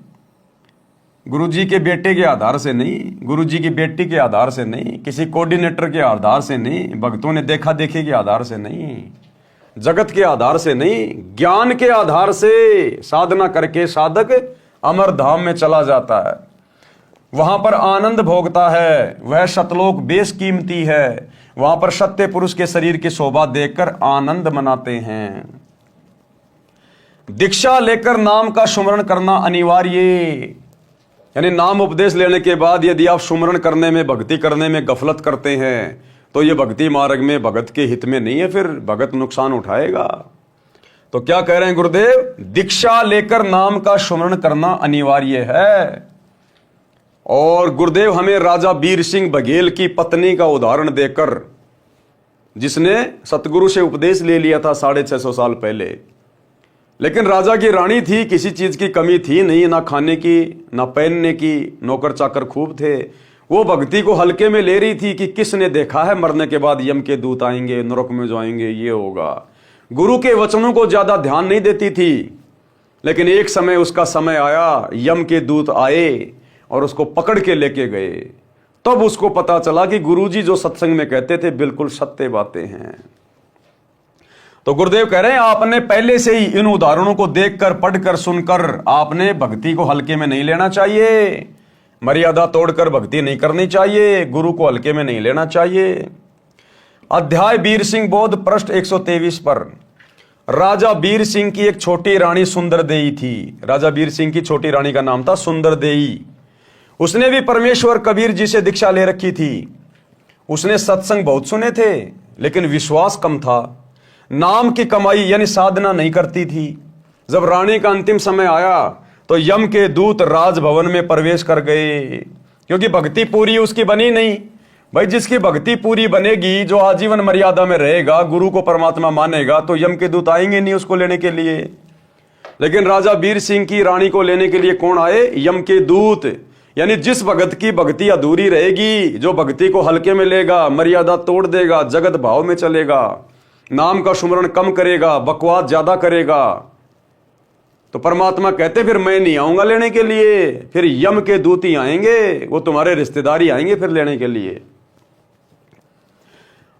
गुरुजी के बेटे के आधार से नहीं, गुरुजी की बेटी के आधार से नहीं, किसी कोऑर्डिनेटर के आधार से नहीं, भक्तों ने देखा देखी के आधार से नहीं, जगत के आधार से नहीं, ज्ञान के आधार से साधना करके साधक अमर धाम में चला जाता है। वहां पर आनंद भोगता है, वह शतलोक बेशकीमती है। वहां पर सत्य पुरुष के शरीर की शोभा देखकर आनंद मनाते हैं। दीक्षा लेकर नाम का सुमरण करना अनिवार्य, यानी नाम उपदेश लेने के बाद यदि आप सुमरण करने में, भक्ति करने में गफलत करते हैं तो ये भक्ति मार्ग में भगत के हित में नहीं है, फिर भगत नुकसान उठाएगा। तो क्या कह रहे हैं गुरुदेव? दीक्षा लेकर नाम का सुमरण करना अनिवार्य है। और गुरुदेव हमें राजा बीर सिंह बघेल की पत्नी का उदाहरण देकर, जिसने सतगुरु से उपदेश ले लिया था 650 साल पहले, लेकिन राजा की रानी थी, किसी चीज की कमी थी नहीं, ना खाने की ना पहनने की, नौकर चाकर खूब थे। वो भक्ति को हल्के में ले रही थी कि किसने देखा है मरने के बाद यम के दूत आएंगे, नरक में जाएंगे, ये होगा। गुरु के वचनों को ज्यादा ध्यान नहीं देती थी। लेकिन एक समय उसका समय आया, यम के दूत आए और उसको पकड़ के लेके गए। तब उसको पता चला कि गुरुजी जो सत्संग में कहते थे बिल्कुल सत्य बातें हैं। तो गुरुदेव कह रहे हैं आपने पहले से ही इन उदाहरणों को देखकर, पढ़कर, सुनकर आपने भक्ति को हल्के में नहीं लेना चाहिए, मर्यादा तोड़कर भक्ति नहीं करनी चाहिए, गुरु को हल्के में नहीं लेना चाहिए। अध्याय बीर सिंह बोध पृष्ठ 123 पर। राजा बीर सिंह की एक छोटी रानी सुंदरदेई थी। राजा बीर सिंह की छोटी रानी का नाम था सुंदरदेई। उसने भी परमेश्वर कबीर जी से दीक्षा ले रखी थी। उसने सत्संग बहुत सुने थे लेकिन विश्वास कम था। नाम की कमाई यानी साधना नहीं करती थी। जब रानी का अंतिम समय आया तो यम के दूत राजभवन में प्रवेश कर गए, क्योंकि भक्ति पूरी उसकी बनी नहीं। भाई जिसकी भक्ति पूरी बनेगी, जो आजीवन मर्यादा में रहेगा, गुरु को परमात्मा मानेगा, तो यम के दूत आएंगे नहीं उसको लेने के लिए। लेकिन राजा बीर सिंह की रानी को लेने के लिए कौन आए? यम के दूत। यानी जिस भगत की भक्ति अधूरी रहेगी, जो भक्ति को हल्के में लेगा, मर्यादा तोड़ देगा, जगत भाव में चलेगा, नाम का सुमरण कम करेगा, बकवास ज्यादा करेगा, तो परमात्मा कहते फिर मैं नहीं आऊंगा लेने के लिए, फिर यम के दूत ही आएंगे, वो तुम्हारे रिश्तेदार ही आएंगे फिर लेने के लिए।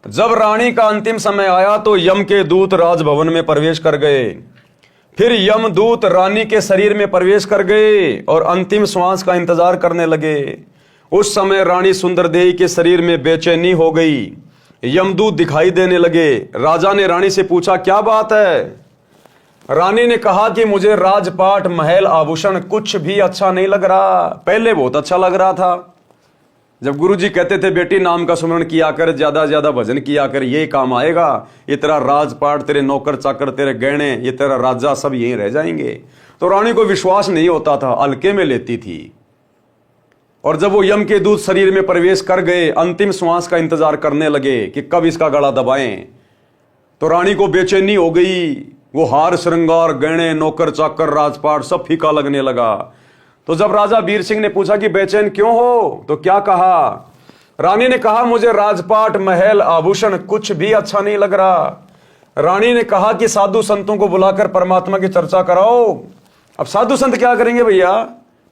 जब रानी का अंतिम समय आया तो यम के दूत राजभवन में प्रवेश कर गए। फिर यम दूत रानी के शरीर में प्रवेश कर गए और अंतिम श्वास का इंतजार करने लगे। उस समय रानी सुंदरदेई के शरीर में बेचैनी हो गई। यमदूत दिखाई देने लगे। राजा ने रानी से पूछा क्या बात है? रानी ने कहा कि मुझे राजपाट, महल, आभूषण कुछ भी अच्छा नहीं लग रहा। पहले बहुत अच्छा लग रहा था, जब गुरुजी कहते थे बेटी नाम का सुमरण किया कर, ज्यादा ज्यादा भजन किया कर, ये काम आएगा, ये तेरा राजपाट, तेरे नौकर चाकर, तेरे गहने, ये तेरा राजा सब यहीं रह जाएंगे। तो रानी को विश्वास नहीं होता था, हल्के में लेती थी। और जब वो यम के दूत शरीर में प्रवेश कर गए, अंतिम श्वास का इंतजार करने लगे कि कब इसका गला दबाएं, तो रानी को बेचैनी हो गई। वो हार, श्रृंगार, गहने, नौकर चाकर, राजपाट सब फीका लगने लगा। तो जब राजा बीर सिंह ने पूछा कि बेचैन क्यों हो, तो क्या कहा? रानी ने कहा मुझे राजपाट, महल, आभूषण कुछ भी अच्छा नहीं लग रहा। रानी ने कहा कि साधु संतों को बुलाकर परमात्मा की चर्चा कराओ। अब साधु संत क्या करेंगे भैया?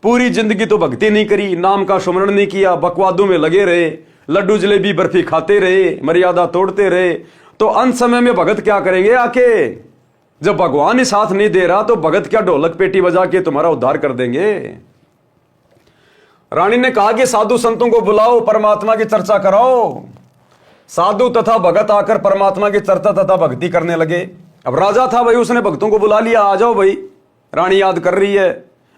पूरी जिंदगी तो भक्ति नहीं करी, नाम का सुमरण नहीं किया, बकवादों में लगे रहे, लड्डू जलेबी बर्फी खाते रहे, मर्यादा तोड़ते रहे। तो अंत समय में भगत क्या करेंगे आके? जब भगवान ही साथ नहीं दे रहा तो भगत क्या ढोलक पेटी बजा के तुम्हारा उद्धार कर देंगे? रानी ने कहा कि साधु संतों को बुलाओ, परमात्मा की चर्चा कराओ। साधु तथा भगत आकर परमात्मा की चर्चा तथा भक्ति करने लगे। अब राजा था भाई, उसने भक्तों को बुला लिया, आ जाओ भाई, रानी याद कर रही है।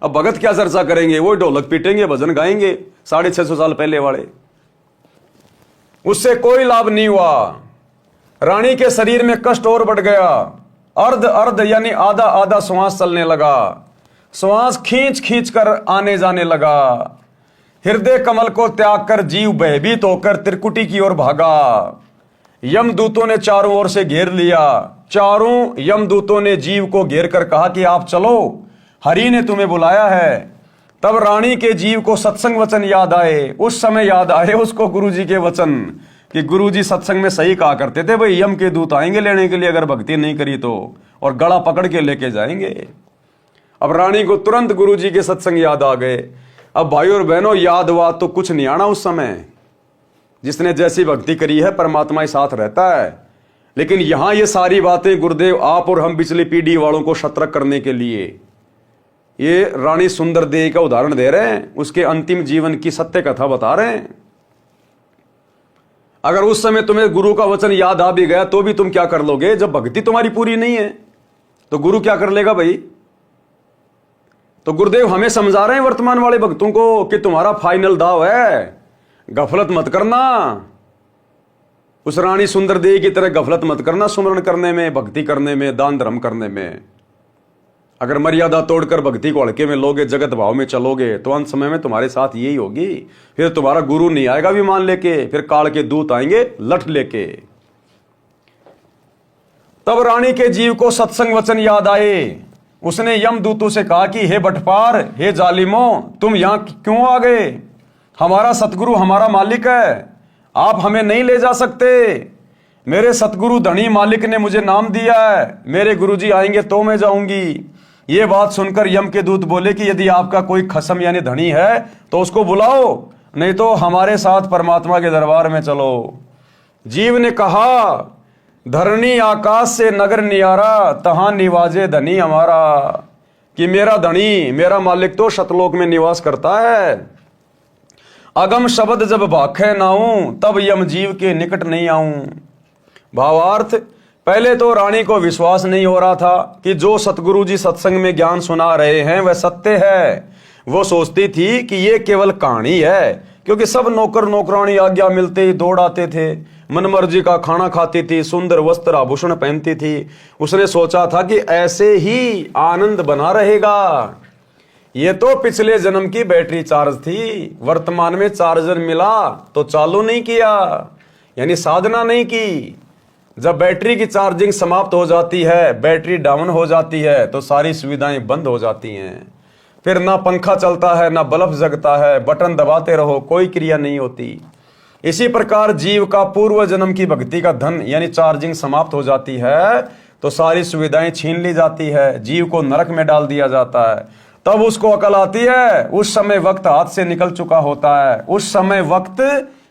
अब भगत क्या चर्चा करेंगे, वो ढोलक पीटेंगे, भजन गाएंगे 650 साल पहले वाले। उससे कोई लाभ नहीं हुआ। रानी के शरीर में कष्ट और बढ़ गया। अर्ध अर्ध यानी आधा आधा श्वास चलने लगा। श्वास खींच खींच कर आने जाने लगा। हृदय कमल को त्याग कर जीव भयभीत होकर त्रिकुटी की ओर भागा। यमदूतों ने चारों ओर से घेर लिया। चारों यमदूतों ने जीव को घेर कर कहा कि आप चलो, हरि ने तुम्हें बुलाया है। तब रानी के जीव को सत्संग वचन याद आए। उस समय याद आए उसको गुरुजी के वचन कि गुरुजी सत्संग में सही कहा करते थे, भाई यम के दूत आएंगे लेने के लिए अगर भक्ति नहीं करी तो, और गला पकड़ के लेके जाएंगे। अब रानी को तुरंत गुरुजी के सत्संग याद आ गए। अब भाई और बहनों, याद हुआ तो कुछ नहीं आना उस समय। जिसने जैसी भक्ति करी है परमात्मा ही साथ रहता है। लेकिन यहां ये सारी बातें गुरुदेव आप और हम पिछली पीढ़ी वालों को सतर्क करने के लिए ये रानी सुंदर देवी का उदाहरण दे रहे हैं, उसके अंतिम जीवन की सत्य कथा बता रहे हैं। अगर उस समय तुम्हें गुरु का वचन याद आ भी गया तो भी तुम क्या कर लोगे? जब भक्ति तुम्हारी पूरी नहीं है तो गुरु क्या कर लेगा भाई? तो गुरुदेव हमें समझा रहे हैं वर्तमान वाले भक्तों को कि तुम्हारा फाइनल दाव है, गफलत मत करना। उस रानी सुंदर देवी की तरह गफलत मत करना सुमरण करने में, भक्ति करने में, दान धर्म करने में। अगर मर्यादा तोड़कर भक्ति को हल्के में लोगे, जगत भाव में चलोगे तो अंत समय में तुम्हारे साथ यही होगी। फिर तुम्हारा गुरु नहीं आएगा विमान लेके, फिर काल के दूत आएंगे लठ लेके। तब रानी के जीव को सत्संग वचन याद आए। उसने यमदूतों से कहा कि हे बटपार, हे जालिमों, तुम यहां क्यों आ गए? हमारा सतगुरु हमारा मालिक है, आप हमें नहीं ले जा सकते। मेरे सतगुरु धनी मालिक ने मुझे नाम दिया है, मेरे गुरुजी आएंगे तो मैं जाऊंगी। ये बात सुनकर यम के दूत बोले कि यदि आपका कोई खसम यानी धनी है तो उसको बुलाओ, नहीं तो हमारे साथ परमात्मा के दरबार में चलो। जीव ने कहा, धरणी आकाश से नगर नियारा, तहां निवाजे धनी हमारा। कि मेरा धनी, मेरा मालिक तो शतलोक में निवास करता है। अगम शब्द जब भाखे नाऊं, तब यम जीव के निकट नहीं आऊं। भावार्थ, पहले तो रानी को विश्वास नहीं हो रहा था कि जो सतगुरु जी सत्संग में ज्ञान सुना रहे हैं वह सत्य है। वो सोचती थी कि ये केवल कहानी है, क्योंकि सब नौकर नौकरानी आज्ञा मिलते ही दौड़ आते थे, मनमर्जी का खाना खाती थी, सुंदर वस्त्र आभूषण पहनती थी। उसने सोचा था कि ऐसे ही आनंद बना रहेगा। ये तो पिछले जन्म की बैटरी चार्ज थी, वर्तमान में चार्जर मिला तो चालू नहीं किया, यानी साधना नहीं की। जब बैटरी की चार्जिंग समाप्त हो जाती है, बैटरी डाउन हो जाती है, तो सारी सुविधाएं बंद हो जाती हैं। फिर ना पंखा चलता है, ना बल्ब जगता है, बटन दबाते रहो, कोई क्रिया नहीं होती। इसी प्रकार जीव का पूर्व जन्म की भक्ति का धन यानी चार्जिंग समाप्त हो जाती है तो सारी सुविधाएं छीन ली जाती है, जीव को नरक में डाल दिया जाता है। तब उसको अकल आती है, उस समय वक्त हाथ से निकल चुका होता है, उस समय वक्त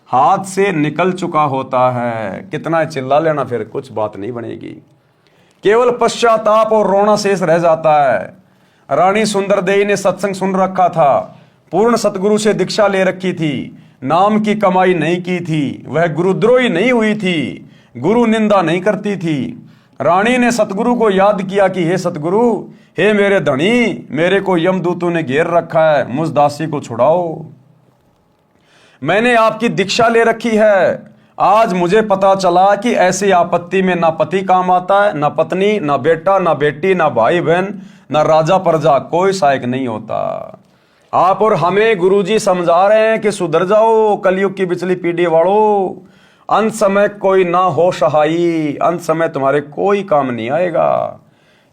हाथ से निकल चुका होता है। कितना चिल्ला लेना, फिर कुछ बात नहीं बनेगी, केवल पश्चाताप और रोना शेष रह जाता है। रानी सुंदर देवी ने सत्संग सुन रखा था, पूर्ण सतगुरु से दीक्षा ले रखी थी, नाम की कमाई नहीं की थी, वह गुरुद्रोही नहीं हुई थी, गुरु निंदा नहीं करती थी। रानी ने सतगुरु को याद किया कि हे सतगुरु, हे मेरे धनी, मेरे को यमदूतों ने घेर रखा है, मुझ दासी को छुड़ाओ। मैंने आपकी दीक्षा ले रखी है। आज मुझे पता चला कि ऐसी आपत्ति में ना पति काम आता है, ना पत्नी, ना बेटा, ना बेटी, ना भाई बहन, ना राजा प्रजा, कोई सहायक नहीं होता। आप और हमें गुरुजी समझा रहे हैं कि सुधर जाओ कलयुग की पिछली पीढ़ी वालों। अंत समय कोई ना हो सहाई, अंत समय तुम्हारे कोई काम नहीं आएगा।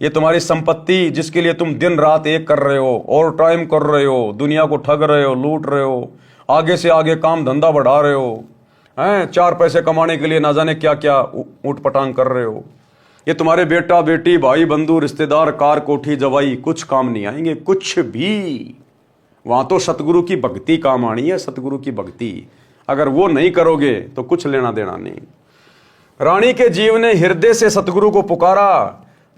ये तुम्हारी संपत्ति जिसके लिए तुम दिन रात एक कर रहे हो, और टाइम कर रहे हो, दुनिया को ठग रहे हो, लूट रहे हो, आगे से आगे काम धंधा बढ़ा रहे हो, हैं, 4 पैसे कमाने के लिए ना जाने क्या क्या ऊट पटांग कर रहे हो। ये तुम्हारे बेटा बेटी, भाई बंधु, रिश्तेदार, कार कोठी जवाई कुछ काम नहीं आएंगे, कुछ भी। वहां तो सतगुरु की भक्ति काम आनी है, सतगुरु की भक्ति। अगर वो नहीं करोगे तो कुछ लेना देना नहीं। रानी के जीव ने हृदय से सतगुरु को पुकारा।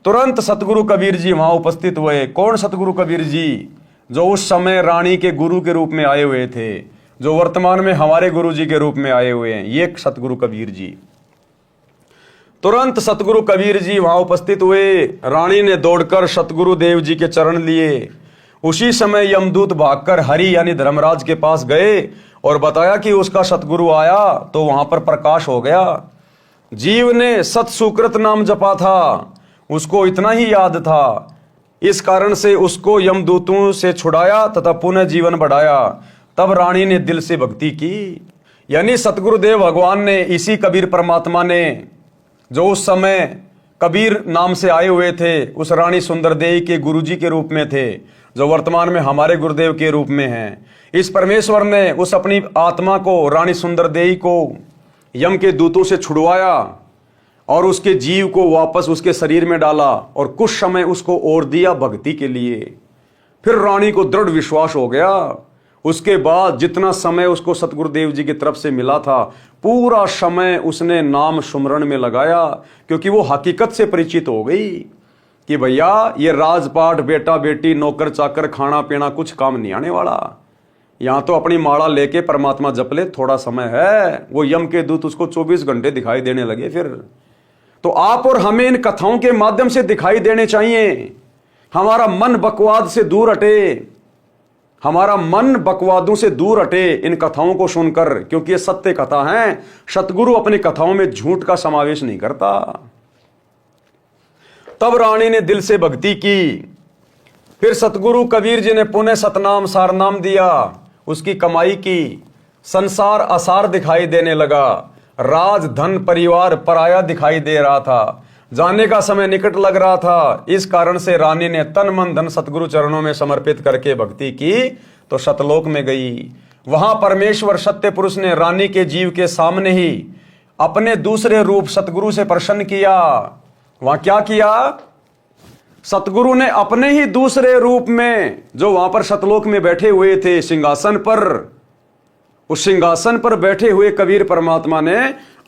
तुरंत सतगुरु कबीर जी वहां उपस्थित हुए। कौन सतगुरु कबीर जी? जो उस समय रानी के गुरु के रूप में आए हुए थे, जो वर्तमान में हमारे गुरु जी के रूप में आए हुए हैं, ये सतगुरु कबीर जी। तुरंत सतगुरु कबीर जी वहां उपस्थित हुए। रानी ने दौड़कर सतगुरु देव जी के चरण लिए। उसी समय यमदूत भागकर हरि यानी धर्मराज के पास गए और बताया कि उसका सतगुरु आया। तो वहां पर प्रकाश हो गया। जीव ने सत सुकृत नाम जपा था, उसको इतना ही याद था, इस कारण से उसको यमदूतों से छुड़ाया तथा पुनः जीवन बढ़ाया। तब रानी ने दिल से भक्ति की। यानी सतगुरुदेव भगवान ने, इसी कबीर परमात्मा ने, जो उस समय कबीर नाम से आए हुए थे, उस रानी सुंदरदेई के गुरुजी के रूप में थे, जो वर्तमान में हमारे गुरुदेव के रूप में हैं। इस परमेश्वर ने उस अपनी आत्मा को, रानी सुंदरदेई को, यम के दूतों से छुड़वाया और उसके जीव को वापस उसके शरीर में डाला और कुछ समय उसको और दिया भक्ति के लिए। फिर रानी को दृढ़ विश्वास हो गया। उसके बाद जितना समय उसको सतगुरुदेव जी की तरफ से मिला था, पूरा समय उसने नाम सुमरण में लगाया, क्योंकि वो हकीकत से परिचित हो गई कि भैया ये राजपाट, बेटा बेटी, नौकर चाकर, खाना पीना कुछ काम नहीं आने वाला। यहां तो अपनी माला लेके परमात्मा जप ले, थोड़ा समय है। वो यम के दूत उसको 24 घंटे दिखाई देने लगे। फिर तो आप और हमें इन कथाओं के माध्यम से दिखाई देने चाहिए। हमारा मन बकवाद से दूर हटे, हमारा मन बकवादों से दूर हटे इन कथाओं को सुनकर, क्योंकि ये सत्य कथा है। सतगुरु अपनी कथाओं में झूठ का समावेश नहीं करता। तब रानी ने दिल से भक्ति की। फिर सतगुरु कबीर जी ने पुनः सतनाम सारनाम दिया, उसकी कमाई की। संसार असार दिखाई देने लगा। राज धन परिवार पराया दिखाई दे रहा था। जाने का समय निकट लग रहा था। इस कारण से रानी ने तन मन धन सतगुरु चरणों में समर्पित करके भक्ति की तो सतलोक में गई। वहां परमेश्वर सत्य पुरुष ने रानी के जीव के सामने ही अपने दूसरे रूप सतगुरु से प्रसन्न किया। वहां क्या किया? सतगुरु ने अपने ही दूसरे रूप में, जो वहां पर सतलोक में बैठे हुए थे सिंहासन पर, उस सिंहासन पर बैठे हुए कबीर परमात्मा ने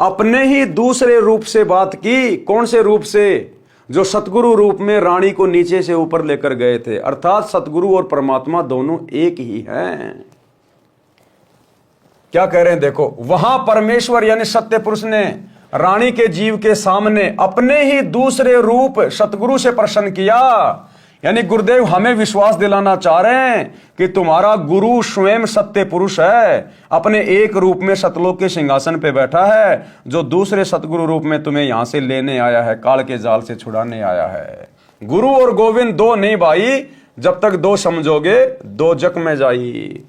अपने ही दूसरे रूप से बात की। कौन से रूप से? जो सतगुरु रूप में रानी को नीचे से ऊपर लेकर गए थे। अर्थात सतगुरु और परमात्मा दोनों एक ही हैं। क्या कह रहे हैं देखो, वहां परमेश्वर यानी सत्य पुरुष ने रानी के जीव के सामने अपने ही दूसरे रूप सतगुरु से प्रसन्न किया। यानी गुरुदेव हमें विश्वास दिलाना चाह रहे हैं कि तुम्हारा गुरु स्वयं सत्य पुरुष है, अपने एक रूप में सतलोक के सिंहासन पे बैठा है, जो दूसरे सतगुरु रूप में तुम्हें यहां से लेने आया है, काल के जाल से छुड़ाने आया है। गुरु और गोविंद दो नहीं भाई, जब तक दो समझोगे दो जग में जाई।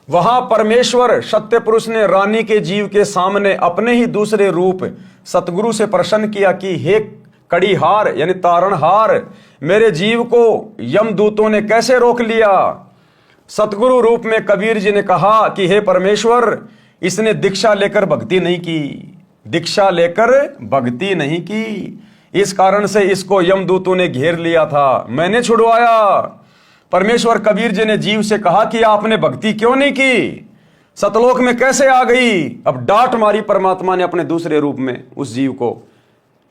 वहां परमेश्वर सत्य पुरुष ने रानी के जीव के सामने अपने ही दूसरे रूप सतगुरु से प्रसन्न किया कि हे कड़ीहार यानी तारणहार, मेरे जीव को यमदूतों ने कैसे रोक लिया। सतगुरु रूप में कबीर जी ने कहा कि हे परमेश्वर, इसने दीक्षा लेकर भक्ति नहीं की, दीक्षा लेकर भक्ति नहीं की, इस कारण से इसको यमदूतों ने घेर लिया था, मैंने छुड़वाया। परमेश्वर कबीर जी ने जीव से कहा कि आपने भक्ति क्यों नहीं की, सतलोक में कैसे आ गई। अब डांट मारी परमात्मा ने अपने दूसरे रूप में उस जीव को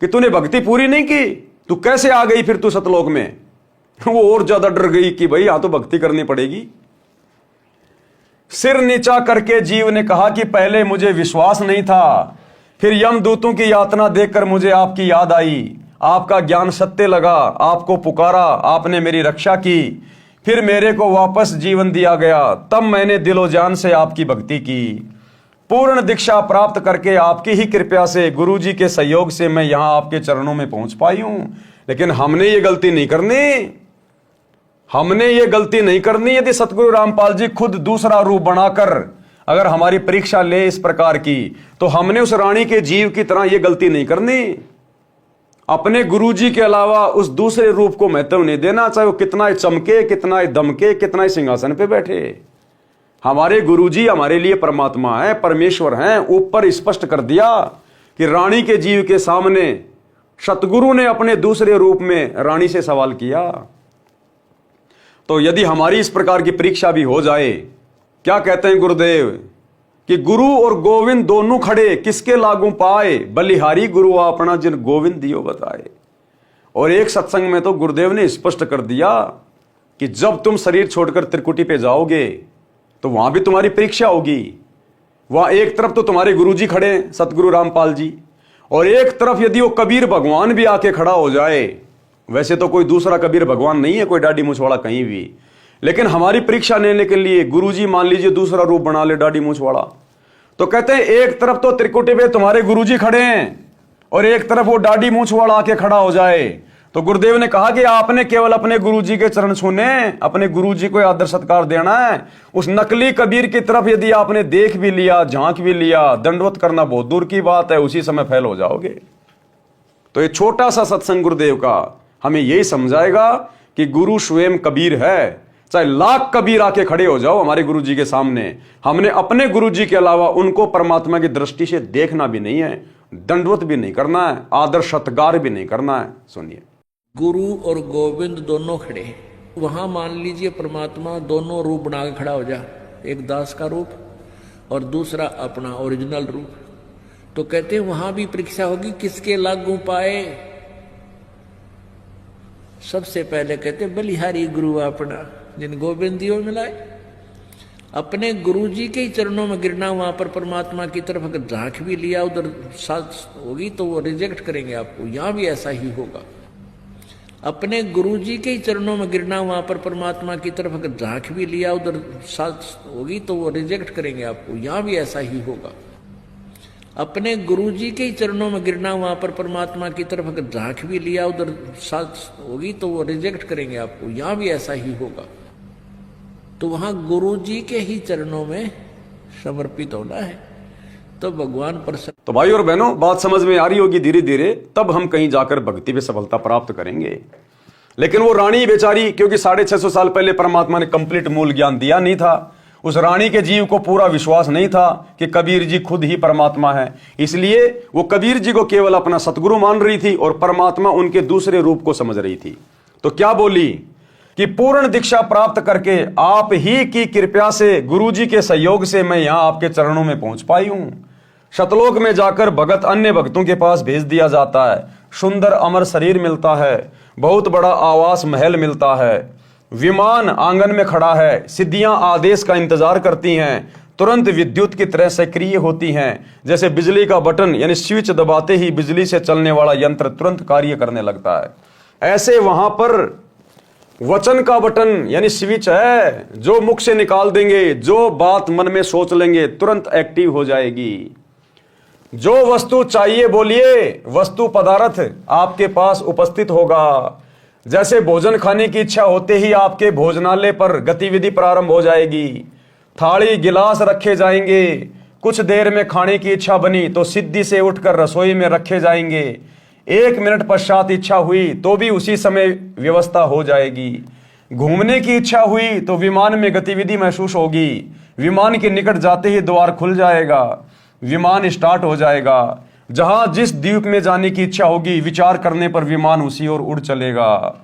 कि तूने भक्ति पूरी नहीं की, तू कैसे आ गई फिर तू सतलोक में। वो और ज्यादा डर गई कि भाई यहां तो भक्ति करनी पड़ेगी। सिर नीचा करके जीव ने कहा कि पहले मुझे विश्वास नहीं था, फिर यमदूतों की यातना देखकर मुझे आपकी याद आई, आपका ज्ञान सत्य लगा, आपको पुकारा, आपने मेरी रक्षा की, फिर मेरे को वापस जीवन दिया गया, तब मैंने दिलो जान से आपकी भक्ति की। पूर्ण दीक्षा प्राप्त करके आपकी ही कृपा से, गुरु जी के सहयोग से मैं यहां आपके चरणों में पहुंच पाई हूं। लेकिन हमने ये गलती नहीं करनी, हमने ये गलती नहीं करनी। यदि सतगुरु रामपाल जी खुद दूसरा रूप बनाकर अगर हमारी परीक्षा ले इस प्रकार की, तो हमने उस रानी के जीव की तरह ये गलती नहीं करनी। अपने गुरुजी के अलावा उस दूसरे रूप को महत्व नहीं देना, चाहे वो कितना ही चमके, कितना ही दमके, कितना ही सिंहासन पे बैठे। हमारे गुरुजी हमारे लिए परमात्मा है, परमेश्वर हैं। ऊपर स्पष्ट कर दिया कि रानी के जीव के सामने सतगुरु ने अपने दूसरे रूप में रानी से सवाल किया। तो यदि हमारी इस प्रकार की परीक्षा भी हो जाए, क्या कहते हैं गुरुदेव कि गुरु और गोविंद दोनों खड़े, किसके लागू पाए, बलिहारी गुरु अपना जिन गोविंद दियो बताए। और एक सत्संग में तो गुरुदेव ने स्पष्ट कर दिया कि जब तुम शरीर छोड़कर त्रिकुटी पे जाओगे तो वहां भी तुम्हारी परीक्षा होगी। वहां एक तरफ तो तुम्हारे गुरुजी खड़े हैं, सतगुरु रामपाल जी, और एक तरफ यदि वो कबीर भगवान भी आके खड़ा हो जाए, वैसे तो कोई दूसरा कबीर भगवान नहीं है कोई दाढ़ी मूंछ वाला कहीं भी, लेकिन हमारी परीक्षा लेने के लिए गुरुजी मान लीजिए दूसरा रूप बना ले दाढ़ी मूंछ वाला, तो कहते हैं एक तरफ तो त्रिकुटी पे तुम्हारे गुरुजी खड़े हैं और एक तरफ वो दाढ़ी मूंछ वाला आके खड़ा हो जाए, तो गुरुदेव ने कहा कि आपने केवल अपने गुरुजी के चरण छूने, अपने गुरुजी को आदर सत्कार देना है। उस नकली कबीर की तरफ यदि आपने देख भी लिया, झांक भी लिया, दंडवत करना बहुत दूर की बात है, उसी समय फेल हो जाओगे। तो ये छोटा सा सत्संग गुरुदेव का हमें यही समझाएगा कि गुरु स्वयं कबीर है। चाहे लाख कबीर आके खड़े हो जाओ हमारे गुरुजी के सामने, हमने अपने गुरुजी के अलावा उनको परमात्मा की दृष्टि से देखना भी नहीं है, दंडवत भी नहीं करना है, आदर सत्कार भी नहीं करना है। सुनिए, गुरु और गोविंद दोनों खड़े हैं, वहां मान लीजिए परमात्मा दोनों रूप बना के खड़ा हो जा, एक दास का रूप और दूसरा अपना ओरिजिनल रूप। तो कहते हैं वहां भी परीक्षा होगी, किसके लागू पाए। सबसे पहले कहते बलिहारी गुरु अपना, जिन गोविंदियों मिलाए। अपने गुरुजी के ही चरणों में गिरना, वहां पर परमात्मा की तरफ अगर झांक भी लिया उधर साथ होगी तो वो रिजेक्ट करेंगे आपको, यहां भी ऐसा ही होगा। अपने गुरुजी के ही चरणों में गिरना, वहां पर परमात्मा की तरफ अगर झांक भी लिया उधर साथ होगी तो वो रिजेक्ट करेंगे आपको, यहां भी ऐसा ही होगा। अपने गुरुजी के ही चरणों में गिरना, वहां पर परमात्मा की तरफ अगर झांक भी लिया उधर साथ होगी तो वो रिजेक्ट करेंगे आपको, यहां भी ऐसा ही होगा। तो वहां गुरुजी के ही चरणों में समर्पित होना है तो भगवान प्रसन्न। तो भाई और बहनों, बात समझ में आ रही होगी धीरे धीरे, तब हम कहीं जाकर भक्ति में सफलता प्राप्त करेंगे। लेकिन वो रानी बेचारी, क्योंकि 650 साल पहले परमात्मा ने कंप्लीट मूल ज्ञान दिया नहीं था, उस रानी के जीव को पूरा विश्वास नहीं था कि कबीर जी खुद ही परमात्मा है, इसलिए वो कबीर जी को केवल अपना सतगुरु मान रही थी और परमात्मा उनके दूसरे रूप को समझ रही थी। तो क्या बोली कि पूर्ण दीक्षा प्राप्त करके आप ही की कृपा से, गुरुजी के सहयोग से मैं यहां आपके चरणों में पहुंच पाई हूं। शतलोक में जाकर भगत अन्य भक्तों के पास भेज दिया जाता है, सुंदर अमर शरीर मिलता है, बहुत बड़ा आवास महल मिलता है, विमान आंगन में खड़ा है, सिद्धियां आदेश का इंतजार करती हैं, तुरंत विद्युत की तरह सक्रिय होती हैं, जैसे बिजली का बटन यानी स्विच दबाते ही बिजली से चलने वाला यंत्र तुरंत कार्य करने लगता है। ऐसे वहां पर वचन का बटन यानी स्विच है, जो मुख से निकाल देंगे, जो बात मन में सोच लेंगे तुरंत एक्टिव हो जाएगी। जो वस्तु चाहिए बोलिए, वस्तु पदार्थ आपके पास उपस्थित होगा। जैसे भोजन खाने की इच्छा होते ही आपके भोजनालय पर गतिविधि प्रारंभ हो जाएगी, थाली गिलास रखे जाएंगे, कुछ देर में खाने की इच्छा बनी तो सिद्धि से उठकर रसोई में रखे जाएंगे, 1 मिनट पश्चात इच्छा हुई तो भी उसी समय व्यवस्था हो जाएगी। घूमने की इच्छा हुई तो विमान में गतिविधि महसूस होगी, विमान के निकट जाते ही द्वार खुल जाएगा, विमान स्टार्ट हो जाएगा। जहां जिस द्वीप में जाने की इच्छा होगी, विचार करने पर विमान उसी ओर उड़ चलेगा।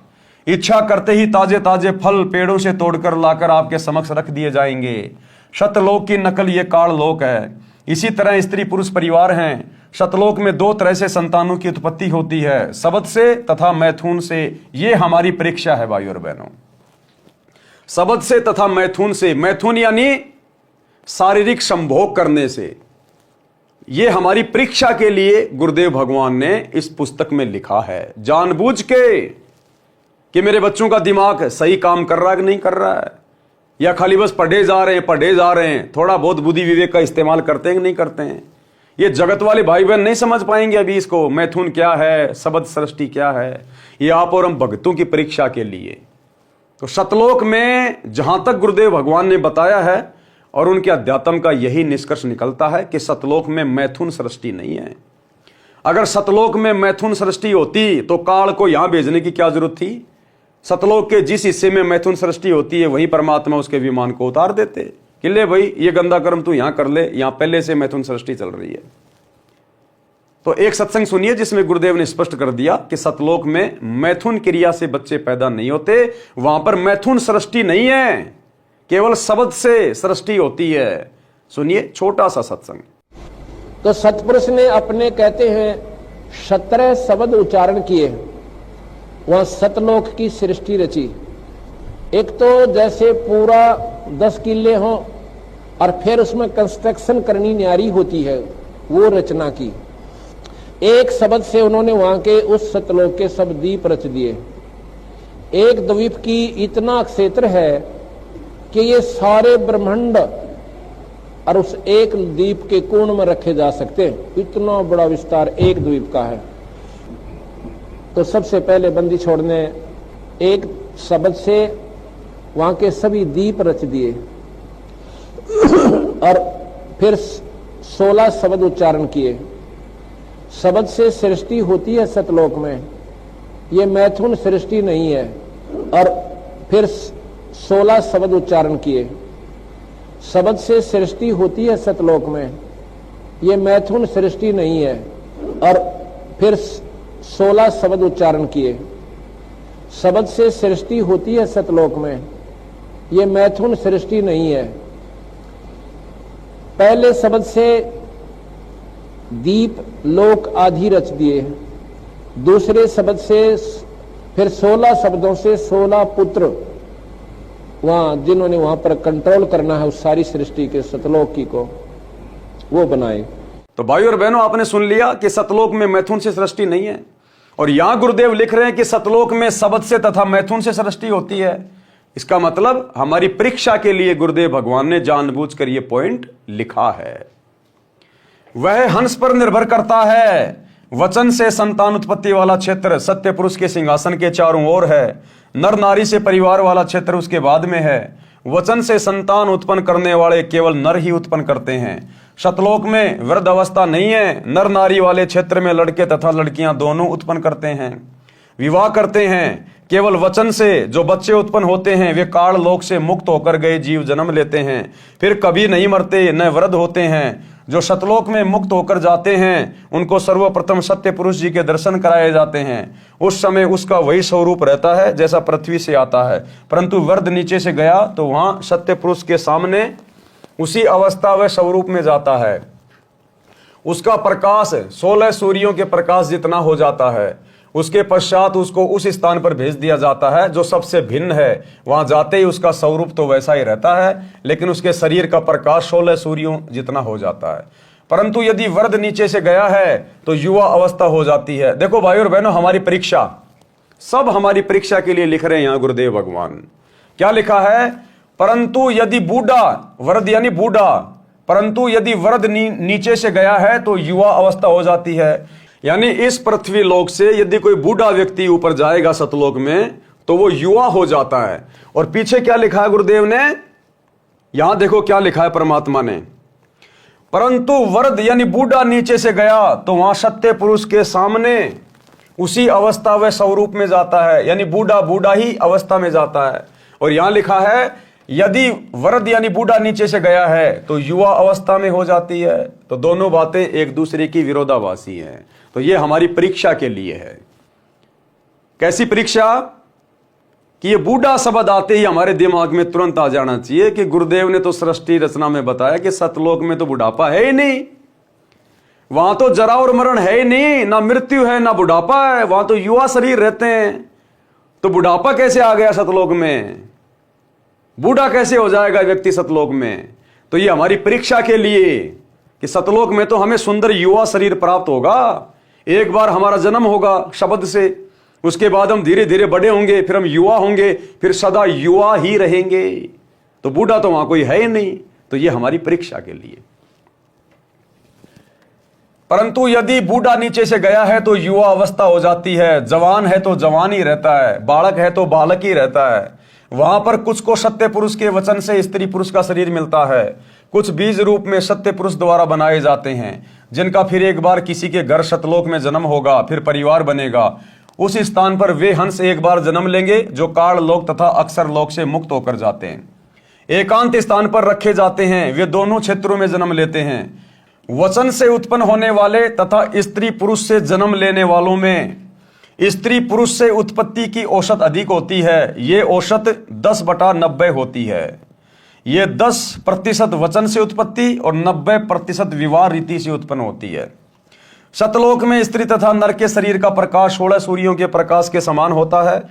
इच्छा करते ही ताजे ताजे फल पेड़ों से तोड़कर लाकर आपके समक्ष रख दिए जाएंगे। शतलोक की नकल ये काललोक है। इसी तरह स्त्री पुरुष परिवार हैं। शतलोक में 2 तरह से संतानों की उत्पत्ति होती है, शबद से तथा मैथुन से। ये हमारी परीक्षा है भाई और बहनों, शबद से तथा मैथुन से। मैथुन यानी शारीरिक संभोग करने से। ये हमारी परीक्षा के लिए गुरुदेव भगवान ने इस पुस्तक में लिखा है, जानबूझ के, कि मेरे बच्चों का दिमाग सही काम कर रहा है कि नहीं कर रहा है, या खाली बस पढ़े जा रहे हैं, थोड़ा बहुत बुद्धि विवेक का इस्तेमाल करते हैं कि नहीं करते हैं। ये जगत वाले भाई बहन नहीं समझ पाएंगे अभी इसको, मैथुन क्या है, शबद सृष्टि क्या है। ये आप और हम भक्तों की परीक्षा के लिए। तो शतलोक में जहां तक गुरुदेव भगवान ने बताया है और उनके अध्यात्म का यही निष्कर्ष निकलता है कि सतलोक में मैथुन सृष्टि नहीं है। अगर सतलोक में मैथुन सृष्टि होती तो काल को यहां भेजने की क्या जरूरत थी। सतलोक के जिस हिस्से में मैथुन सृष्टि होती है वहीं परमात्मा उसके विमान को उतार देते कि ले भाई ये गंदा कर्म तू यहां कर ले, यहां पहले से मैथुन सृष्टि चल रही है। तो एक सत्संग सुनिए जिसमें गुरुदेव ने स्पष्ट कर दिया कि सतलोक में मैथुन क्रिया से बच्चे पैदा नहीं होते, वहां पर मैथुन सृष्टि नहीं है, केवल शब्द से सृष्टि होती है। सुनिए छोटा सा सत्संग। तो सतपुरुष ने अपने कहते हैं 17 शब्द उच्चारण किए, वह सतलोक की सृष्टि रची। एक तो जैसे पूरा 10 किले हों और फिर उसमें कंस्ट्रक्शन करनी न्यारी होती है, वो रचना की। एक शब्द से उन्होंने वहां के उस सतलोक के सब द्वीप रच दिए। एक द्वीप की इतना क्षेत्र है कि ये सारे ब्रह्मांड और उस एक द्वीप के कोण में रखे जा सकते हैं। इतना बड़ा विस्तार एक द्वीप का है। तो सबसे पहले बंदी छोड़ ने एक शब्द से वहां के सभी द्वीप रच दिए और फिर 16 शब्द उच्चारण किए। शब्द से सृष्टि होती है सतलोक में, ये मैथुन सृष्टि नहीं है। और फिर 16 शब्द उच्चारण किए। शब्द से सृष्टि होती है सतलोक में, ये मैथुन सृष्टि नहीं है। और फिर 16 शब्द उच्चारण किए। शब्द से सृष्टि होती है सतलोक में, ये मैथुन सृष्टि नहीं है। पहले शब्द से दीप लोक आदि रच दिए। दूसरे शब्द से फिर 16 शब्दों से 16 पुत्र वहां जिन्होंने वहां पर कंट्रोल करना है उस सारी सृष्टि के सतलोक की को, वो बनाए। तो भाई और बहनों, आपने सुन लिया कि सतलोक में मैथुन से सृष्टि नहीं है। और यहां गुरुदेव लिख रहे हैं कि सतलोक में शब्द से तथा मैथुन से सृष्टि होती है। इसका मतलब हमारी परीक्षा के लिए गुरुदेव भगवान ने जानबूझकर यह पॉइंट लिखा है। वह हंस पर निर्भर करता है। वचन से संतान उत्पत्ति वाला क्षेत्र सत्य पुरुष के सिंहासन के चारों ओर है। नर नारी से परिवार वाला क्षेत्र उसके बाद में है। वचन से संतान उत्पन्न करने वाले केवल नर ही उत्पन्न करते हैं। सतलोक में वृद्ध अवस्था नहीं है। नर नारी वाले क्षेत्र में लड़के तथा लड़कियां दोनों उत्पन्न करते हैं, विवाह करते हैं। केवल वचन से जो बच्चे उत्पन्न होते हैं वे काल लोक से मुक्त होकर गए जीव जन्म लेते हैं, फिर कभी नहीं मरते न वृद्ध होते हैं। जो सतलोक में मुक्त होकर जाते हैं उनको सर्वप्रथम सत्य पुरुष जी के दर्शन कराए जाते हैं। उस समय उसका वही स्वरूप रहता है जैसा पृथ्वी से आता है, परंतु वृद्ध नीचे से गया तो वहां सत्य पुरुष के सामने उसी अवस्था व स्वरूप में जाता है। उसका प्रकाश 16 सूर्यों के प्रकाश जितना हो जाता है। उसके पश्चात उसको उस स्थान पर भेज दिया जाता है जो सबसे भिन्न है। वहां जाते ही उसका स्वरूप तो वैसा ही रहता है, लेकिन उसके शरीर का प्रकाश 16 सूर्यों जितना हो जाता है। परंतु यदि वृद्ध नीचे से गया है तो युवा अवस्था हो जाती है। देखो भाई और बहनों, हमारी परीक्षा, सब हमारी परीक्षा के लिए लिख रहे हैं यहां गुरुदेव भगवान। क्या लिखा है? परंतु यदि बूढ़ा, वृद्ध यानी बूढ़ा, परंतु यदि वृद्ध नीचे से गया है तो युवा अवस्था हो जाती है। यानी इस पृथ्वी लोक से यदि कोई बूढ़ा व्यक्ति ऊपर जाएगा सतलोक में तो वो युवा हो जाता है। और पीछे क्या लिखा है गुरुदेव ने? यहां देखो क्या लिखा है परमात्मा ने। परंतु वृद्ध यानी बूढ़ा नीचे से गया तो वहां सत्य पुरुष के सामने उसी अवस्था व स्वरूप में जाता है। यानी बूढ़ा बूढ़ा ही अवस्था में जाता है। और यहां लिखा है यदि वृद्ध यानी बूढ़ा नीचे से गया है तो युवा अवस्था में हो जाती है। तो दोनों बातें एक दूसरे की विरोधाभासी हैं। तो ये हमारी परीक्षा के लिए है। कैसी परीक्षा? कि ये बूढ़ा शब्द आते ही हमारे दिमाग में तुरंत आ जाना चाहिए कि गुरुदेव ने तो सृष्टि रचना में बताया कि सतलोक में तो बुढ़ापा है ही नहीं, वहां तो जरा और मरण है ही नहीं, ना मृत्यु है ना बुढ़ापा है, वहां तो युवा शरीर रहते हैं। तो बुढ़ापा कैसे आ गया सतलोक में? बूढ़ा कैसे हो जाएगा व्यक्ति सतलोक में? तो ये हमारी परीक्षा के लिए कि सतलोक में तो हमें सुंदर युवा शरीर प्राप्त होगा। एक बार हमारा जन्म होगा शब्द से, उसके बाद हम धीरे धीरे बड़े होंगे, फिर हम युवा होंगे, फिर सदा युवा ही रहेंगे। तो बूढ़ा तो वहां कोई है ही नहीं। तो ये हमारी परीक्षा के लिए। परंतु यदि बूढ़ा नीचे से गया है तो युवा अवस्था हो जाती है। जवान है तो जवान ही रहता है, बालक है तो बालक ही रहता है। वहां पर कुछ को सत्य पुरुष के वचन से स्त्री पुरुष का शरीर मिलता है, कुछ बीज रूप में सत्य पुरुष द्वारा बनाए जाते हैं, जिनका फिर एक बार किसी के घर सतलोक में जन्म होगा, फिर परिवार बनेगा। उस स्थान पर वे हंस एक बार जन्म लेंगे जो काल लोक तथा अक्षर लोक से मुक्त होकर जाते हैं। एकांत स्थान पर रखे जाते हैं, वे दोनों क्षेत्रों में जन्म लेते हैं। वचन से उत्पन्न होने वाले तथा स्त्री पुरुष से जन्म लेने वालों में स्त्री पुरुष से उत्पत्ति की औसत अधिक होती है। ये औसत 10/90 होती है। ये 10% वचन से उत्पत्ति और 90% विवाह रीति से उत्पन्न होती है। सतलोक में स्त्री तथा नर के शरीर का प्रकाश 16 सूर्यों के प्रकाश के समान होता है।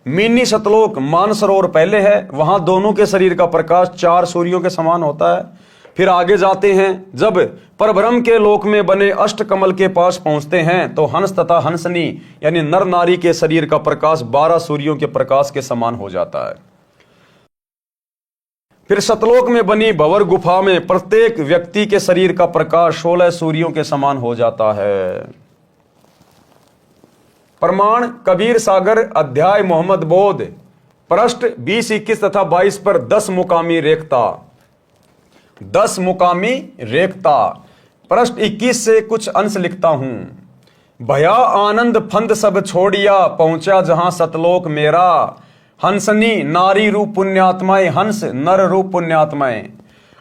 मिनी सतलोक मानसरोवर पहले है, वहां दोनों के शरीर का प्रकाश 4 सूर्यों के समान होता है। फिर आगे जाते हैं, जब परब्रह्म के लोक में बने अष्टकमल के पास पहुंचते हैं तो हंस तथा हंसनी यानी नर नारी के शरीर का प्रकाश 12 सूर्यों के प्रकाश के समान हो जाता है। फिर सतलोक में बनी भंवर गुफा में प्रत्येक व्यक्ति के शरीर का प्रकाश 16 सूर्यों के समान हो जाता है। प्रमाण कबीर सागर अध्याय मोहम्मद बोध पृष्ठ 20, 21 तथा 22 पर 10 मुकामी रेखता। 10 मुकामी रेखता। पृष्ठ 21 से कुछ अंश लिखता हूं। भया आनंद फंद सब छोड़िया, पहुंचा जहां सतलोक मेरा। हंसनी नारी रूप पुण्यात्माएं, हंस नर रूप पुण्यात्माएं।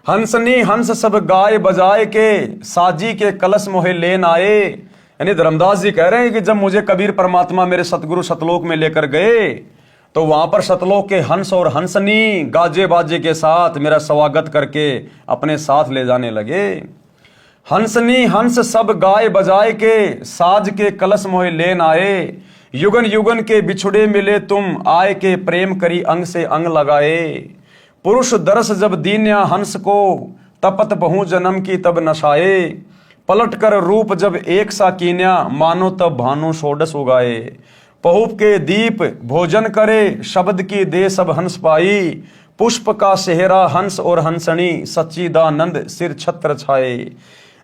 हंसनी हंस सब गाय बजाए के, साजी के कलश मोहे लेन आए। यानी धर्मदास जी कह रहे हैं कि जब मुझे कबीर परमात्मा मेरे सतगुरु सतलोक में लेकर गए तो वहां पर सतलोक के हंस और हंसनी गाजे बाजे के साथ मेरा स्वागत करके अपने साथ ले जाने लगे। हंसनी हंस सब गाय बजाए के, साज के कलश मोहे लेन आए। युगन युगन के बिछुड़े मिले तुम, आए के प्रेम करी अंग से अंग लगाए। पुरुष दरस जब दीन्या हंस को, तपत बहु जन्म की तब नशाए। पलट कर रूप जब एक सा कीन्या, मानो तब भानु षोडश उगाए। पहुप के दीप भोजन करे, शब्द की दे सब हंस पाई। पुष्प का सेहरा हंस और हंसनी, सच्चिदानंद सिर छत्र छाए।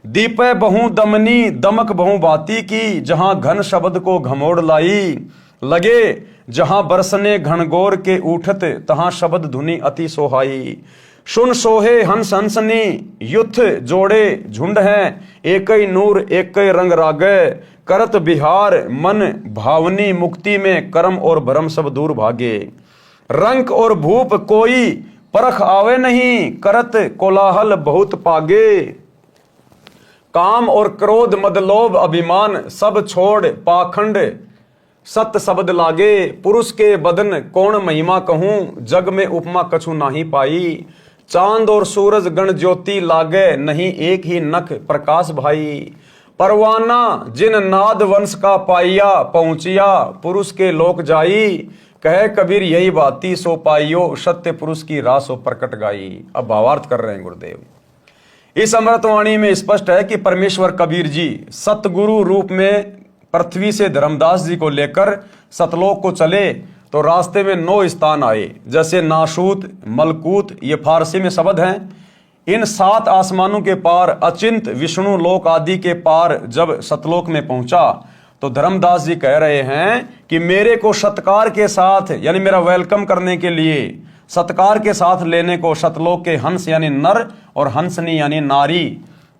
दीपे बहु दमनी दमक बहु बाती की, जहां घन शब्द को घमोड़ लाई। लगे जहां बरसने घनघोर के उठत, तहां शब्द धुनी अति सोहाई। सुन सोहे हंस हंसनी, युथ जोड़े झुंड हैं। एक ही नूर एक ही रंग रागे, करत बिहार मन भावनी। मुक्ति में कर्म और भरम सब दूर भागे। रंक और भूप कोई परख आवे नहीं, करत कोलाहल बहुत पागे। काम और क्रोध मद लोभ अभिमान, सब छोड़ पाखंड सत्य शब्द लागे। पुरुष के बदन कौन महिमा कहूं, जग में उपमा कछु नाही पाई। चांद और सूरज गण ज्योति लागे, नहीं एक ही नख प्रकाश भाई। परवाना जिन नाद वंश का पाइया, पहुंचिया पुरुष के लोक जाई। कहे कबीर यही बाती सो पाइयो, सत्य पुरुष की राह सो प्रकट गाई। अब भावार्थ कर रहे हैं गुरुदेव। इस अमृतवाणी में स्पष्ट है कि परमेश्वर कबीर जी सतगुरु रूप में पृथ्वी से धर्मदास जी को लेकर सतलोक को चले तो रास्ते में 9 स्थान आए, जैसे नाशूत, मलकूत, ये फारसी में शब्द हैं। इन 7 आसमानों के पार अचिंत विष्णु लोक आदि के पार जब सतलोक में पहुंचा तो धर्मदास जी कह रहे हैं कि मेरे को सत्कार के साथ यानी मेरा वेलकम करने के लिए सत्कार के साथ लेने को सतलोक के हंस यानी नर और हंसनी यानी नारी,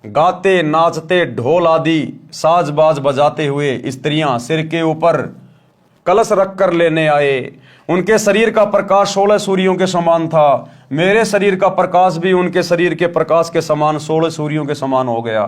गाते नाचते ढोल आदि साज बाज बजाते हुए स्त्रियां सिर के ऊपर कलश रख कर लेने आए। उनके शरीर का प्रकाश 16 सूर्यों के समान था। मेरे शरीर का प्रकाश भी उनके शरीर के प्रकाश के समान 16 सूर्यों के समान हो गया।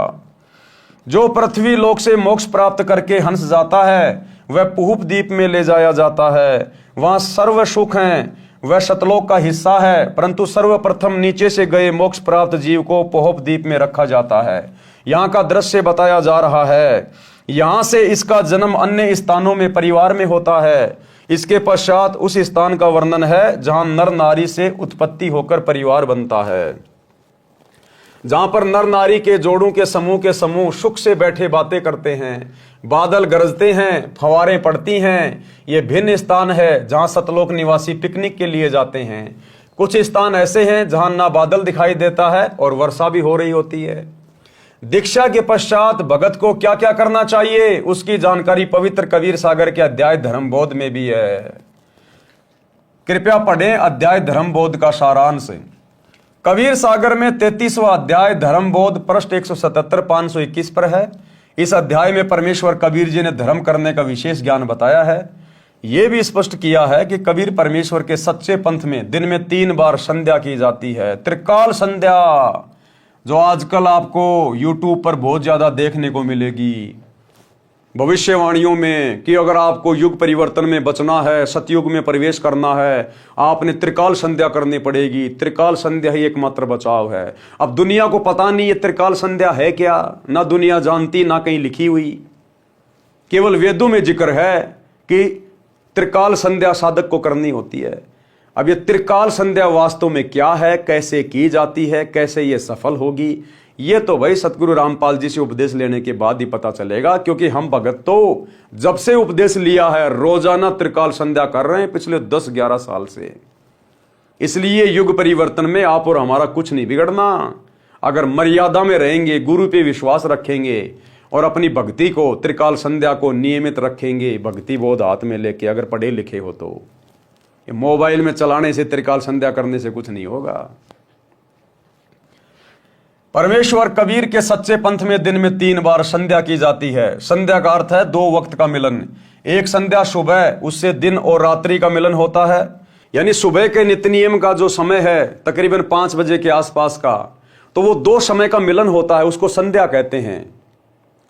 जो पृथ्वी लोक से मोक्ष प्राप्त करके हंस जाता है वह पुहुप द्वीप में ले जाया जाता है। वहां सर्व सुख हैं, वह सतलोक का हिस्सा है, परंतु सर्वप्रथम नीचे से गए मोक्ष प्राप्त जीव को पुहुप द्वीप में रखा जाता है। यहाँ का दृश्य बताया जा रहा है। यहां से इसका जन्म अन्य स्थानों में परिवार में होता है। इसके पश्चात उस स्थान का वर्णन है जहां नर नारी से उत्पत्ति होकर परिवार बनता है, जहां पर नर नारी के जोड़ों के समूह सुख से बैठे बातें करते हैं, बादल गरजते हैं, फवारें पड़ती हैं। ये भिन्न स्थान है जहां सतलोक निवासी पिकनिक के लिए जाते हैं। कुछ स्थान ऐसे हैं जहां ना बादल दिखाई देता है और वर्षा भी हो रही होती है। दीक्षा के पश्चात भगत को क्या क्या करना चाहिए उसकी जानकारी पवित्र कबीर सागर के अध्याय धर्मबोध में भी है। कृपया पढ़ें अध्याय धर्मबोध का सारांश। कबीर सागर में 33वां अध्याय धर्मबोध पृष्ठ 177 521 पर है। इस अध्याय में परमेश्वर कबीर जी ने धर्म करने का विशेष ज्ञान बताया है। यह भी स्पष्ट किया है कि कबीर परमेश्वर के सच्चे पंथ में दिन में 3 बार संध्या की जाती है। त्रिकाल संध्या जो आजकल आपको YouTube पर बहुत ज्यादा देखने को मिलेगी भविष्यवाणियों में कि अगर आपको युग परिवर्तन में बचना है, सतयुग में प्रवेश करना है, आपने त्रिकाल संध्या करनी पड़ेगी। त्रिकाल संध्या ही एकमात्र बचाव है। अब दुनिया को पता नहीं ये त्रिकाल संध्या है क्या, ना दुनिया जानती ना कहीं लिखी हुई। केवल वेदों में जिक्र है कि त्रिकाल संध्या साधक को करनी होती है। अब ये त्रिकाल संध्या वास्तव में क्या है, कैसे की जाती है, कैसे ये सफल होगी, ये तो भाई सतगुरु रामपाल जी से उपदेश लेने के बाद ही पता चलेगा। क्योंकि हम भगत तो जब से उपदेश लिया है रोजाना त्रिकाल संध्या कर रहे हैं पिछले 10-11 साल से। इसलिए युग परिवर्तन में आप और हमारा कुछ नहीं बिगड़ना। अगर मर्यादा में रहेंगे, गुरु पे विश्वास रखेंगे और अपनी भक्ति को, त्रिकाल संध्या को नियमित रखेंगे, भक्ति बोध हाथ में लेके, अगर पढ़े लिखे हो तो। ये मोबाइल में चलाने से, त्रिकाल संध्या करने से कुछ नहीं होगा। परमेश्वर कबीर के सच्चे पंथ में दिन में 3 बार संध्या की जाती है। संध्या का अर्थ है 2 वक्त का मिलन। एक संध्या सुबह, उससे दिन और रात्रि का मिलन होता है। यानी सुबह के नित्य नियम का जो समय है तकरीबन 5 बजे के आसपास का, तो वो 2 समय का मिलन होता है, उसको संध्या कहते हैं।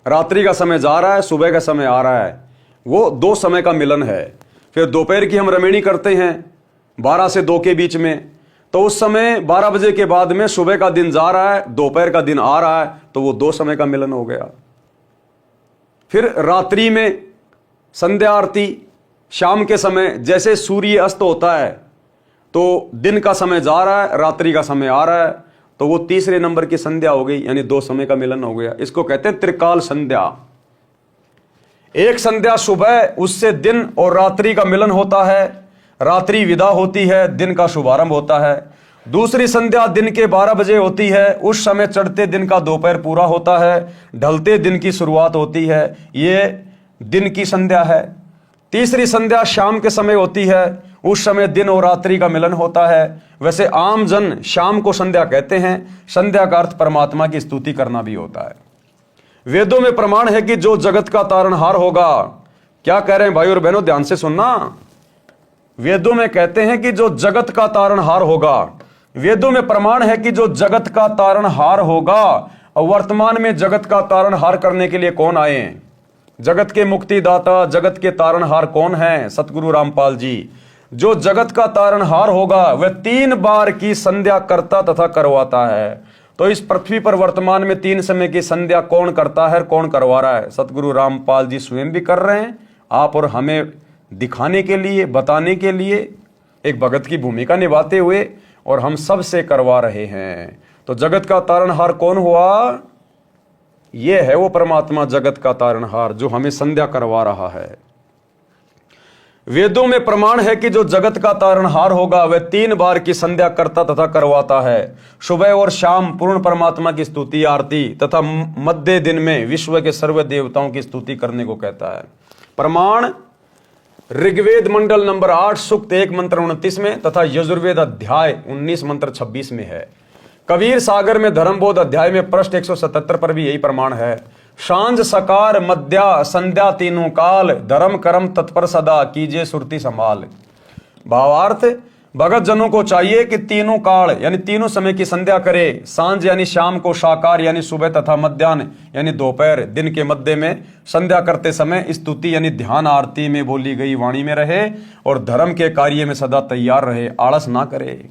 रात्रि का समय जा रहा है, सुबह का समय आ रहा है, वो 2 समय का मिलन है। फिर दोपहर की हम रमेणी करते हैं 12 से 2 के बीच में, तो उस समय 12 बजे के बाद में सुबह का दिन जा रहा है, दोपहर का दिन आ रहा है, तो वो 2 समय का मिलन हो गया। फिर रात्रि में संध्या आरती, शाम के समय जैसे सूर्य अस्त होता है तो दिन का समय जा रहा है, रात्रि का समय आ रहा है, तो वो तीसरे नंबर की संध्या हो गई, यानी 2 समय का मिलन हो गया। इसको कहते हैं त्रिकाल संध्या। एक संध्या सुबह, उससे दिन और रात्रि का मिलन होता है, रात्रि विदा होती है, दिन का शुभारंभ होता है। दूसरी संध्या दिन के 12 बजे होती है, उस समय चढ़ते दिन का दोपहर पूरा होता है, ढलते दिन की शुरुआत होती है, ये दिन की संध्या है। तीसरी संध्या शाम के समय होती है, उस समय दिन और रात्रि का मिलन होता है। वैसे आम जन शाम को संध्या कहते हैं। संध्या का अर्थ परमात्मा की स्तुति करना भी होता है। वेदों में प्रमाण है कि जो जगत का तारणहार होगा, क्या कह रहे हैं भाई और बहनों, ध्यान से सुनना। वेदों में कहते हैं कि जो जगत का तारणहार होगा, वेदों में प्रमाण है कि जो जगत का तारणहार होगा। और वर्तमान में जगत का तारणहार करने के लिए कौन आए हैं? जगत के मुक्तिदाता, जगत के तारणहार कौन है? सतगुरु रामपाल जी। जो जगत का तारणहार होगा वह 3 बार की संध्या करता तथा करवाता है। तो इस पृथ्वी पर वर्तमान में 3 समय की संध्या कौन करता है, कौन करवा रहा है? सतगुरु रामपाल जी स्वयं भी कर रहे हैं, आप और हमें दिखाने के लिए, बताने के लिए एक भगत की भूमिका निभाते हुए, और हम सब से करवा रहे हैं। तो जगत का तारणहार कौन हुआ? ये है वो परमात्मा, जगत का तारणहार, जो हमें संध्या करवा रहा है। वेदों में प्रमाण है कि जो जगत का तारणहार होगा वह 3 बार की संध्या करता तथा करवाता है। सुबह और शाम पूर्ण परमात्मा की स्तुति आरती तथा मध्य दिन में विश्व के सर्व देवताओं की स्तुति करने को कहता है। प्रमाण ऋग्वेद मंडल नंबर 8 सूक्त 1 मंत्र 29 में तथा यजुर्वेद अध्याय 19 मंत्र 26 में है। कबीर सागर में धर्मबोध अध्याय में पृष्ठ 177 पर भी यही प्रमाण है। सांझ सकार मध्या संध्या तीनों काल, धर्म कर्म तत्पर सदा कीजिए सुरती संभाल। भावार्थ, भगत जनों को चाहिए कि तीनों काल यानी तीनों समय की संध्या करे। सांझ यानी शाम को, साकार यानी सुबह तथा मध्याह्न यानी दोपहर, दिन के मध्य में संध्या करते समय स्तुति यानी ध्यान आरती में बोली गई वाणी में रहे और धर्म के कार्य में सदा तैयार रहे, आलस ना करे।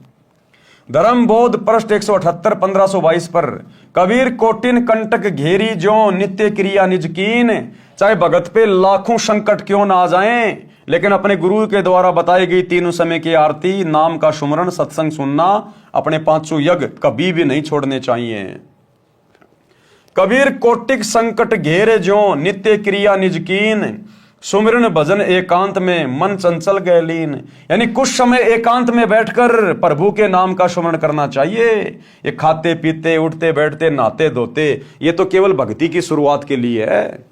धर्म बोध पृष्ठ 178 1522 पर कबीर कोटिन कंटक घेरी जो नित्य क्रिया निज कीन। चाहे भगत पे लाखों संकट क्यों ना आ जाएं, लेकिन अपने गुरु के द्वारा बताई गई तीनों समय की आरती, नाम का सुमरण, सत्संग सुनना, अपने 5 यज्ञ कभी भी नहीं छोड़ने चाहिए। कबीर कोटिक संकट घेरे जो नित्य क्रिया निज कीन, सुमिरन भजन एकांत में मन चंचल गैलीन। यानी कुछ समय एकांत में बैठकर प्रभु के नाम का सुमरण करना चाहिए। ये खाते पीते, उठते बैठते, नहाते धोते, ये तो केवल भक्ति की शुरुआत के लिए है।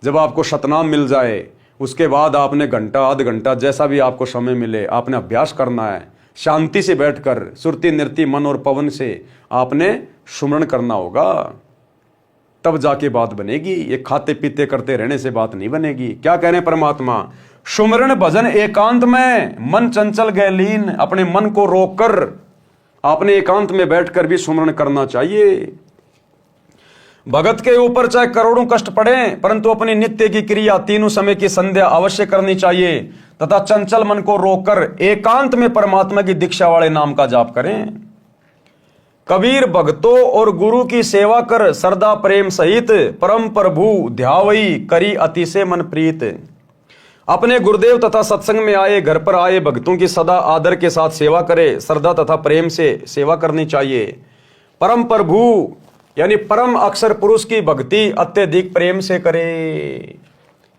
जब आपको सतनाम मिल जाए उसके बाद आपने घंटा आध घंटा जैसा भी आपको समय मिले आपने अभ्यास करना है। शांति से बैठकर सुरती नृत्य मन और पवन से आपने सुमरण करना होगा, तब जाके बात बनेगी। ये खाते पीते करते रहने से बात नहीं बनेगी। क्या कह रहे हैं परमात्मा? सुमरण भजन एकांत में मन चंचल गैलीन। अपने मन को रोककर आपने एकांत में बैठकर भी सुमरण करना चाहिए। भगत के ऊपर चाहे करोड़ों कष्ट पड़े परंतु अपनी नित्य की क्रिया तीनों समय की संध्या अवश्य करनी चाहिए तथा चंचल मन को रोककर एकांत में परमात्मा की दीक्षा वाले नाम का जाप करें। कबीर भक्तों और गुरु की सेवा कर श्रद्धा प्रेम सहित परम प्रभु ध्यावई करी अतिशय मन प्रीत। अपने गुरुदेव तथा सत्संग में आए, घर पर आए भक्तों की सदा आदर के साथ सेवा करे, श्रद्धा तथा प्रेम से सेवा करनी चाहिए। परम प्रभु यानी परम अक्षर पुरुष की भक्ति अत्यधिक प्रेम से करे।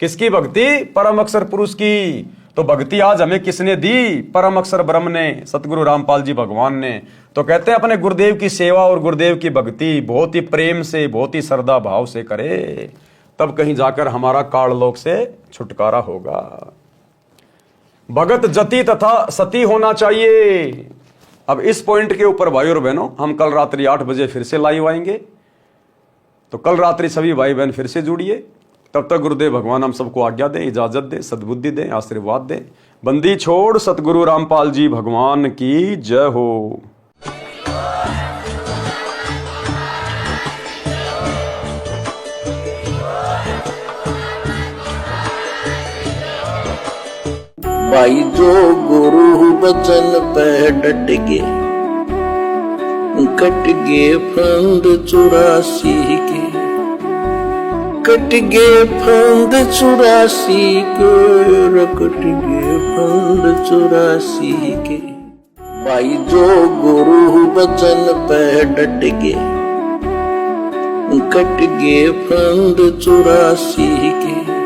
किसकी भक्ति? परम अक्षर पुरुष की। तो भक्ति आज हमें किसने दी? परम अक्षर ब्रह्म ने, सतगुरु रामपाल जी भगवान ने। तो कहते हैं अपने गुरुदेव की सेवा और गुरुदेव की भक्ति बहुत ही प्रेम से, बहुत ही श्रद्धा भाव से करे, तब कहीं जाकर हमारा काललोक से छुटकारा होगा। भगत जति तथा सती होना चाहिए। अब इस पॉइंट के ऊपर भाई और बहनों हम कल रात्रि 8 बजे फिर से लाइव आएंगे, तो कल रात्रि सभी भाई बहन फिर से जुड़िए। तब तक गुरुदेव भगवान हम सबको आज्ञा दें, इजाजत दें, सद्बुद्धि दें, आशीर्वाद दें। बंदी छोड़ सतगुरु रामपाल जी भगवान की जय हो। भाई जो गुरु बचन पे डट गे, कट गे फंद 84 के, कट गे फंद 84 के, कट गे फंद 84 के। भाई जो गुरु बचन पे डट गे, कट गे फंद 84 के।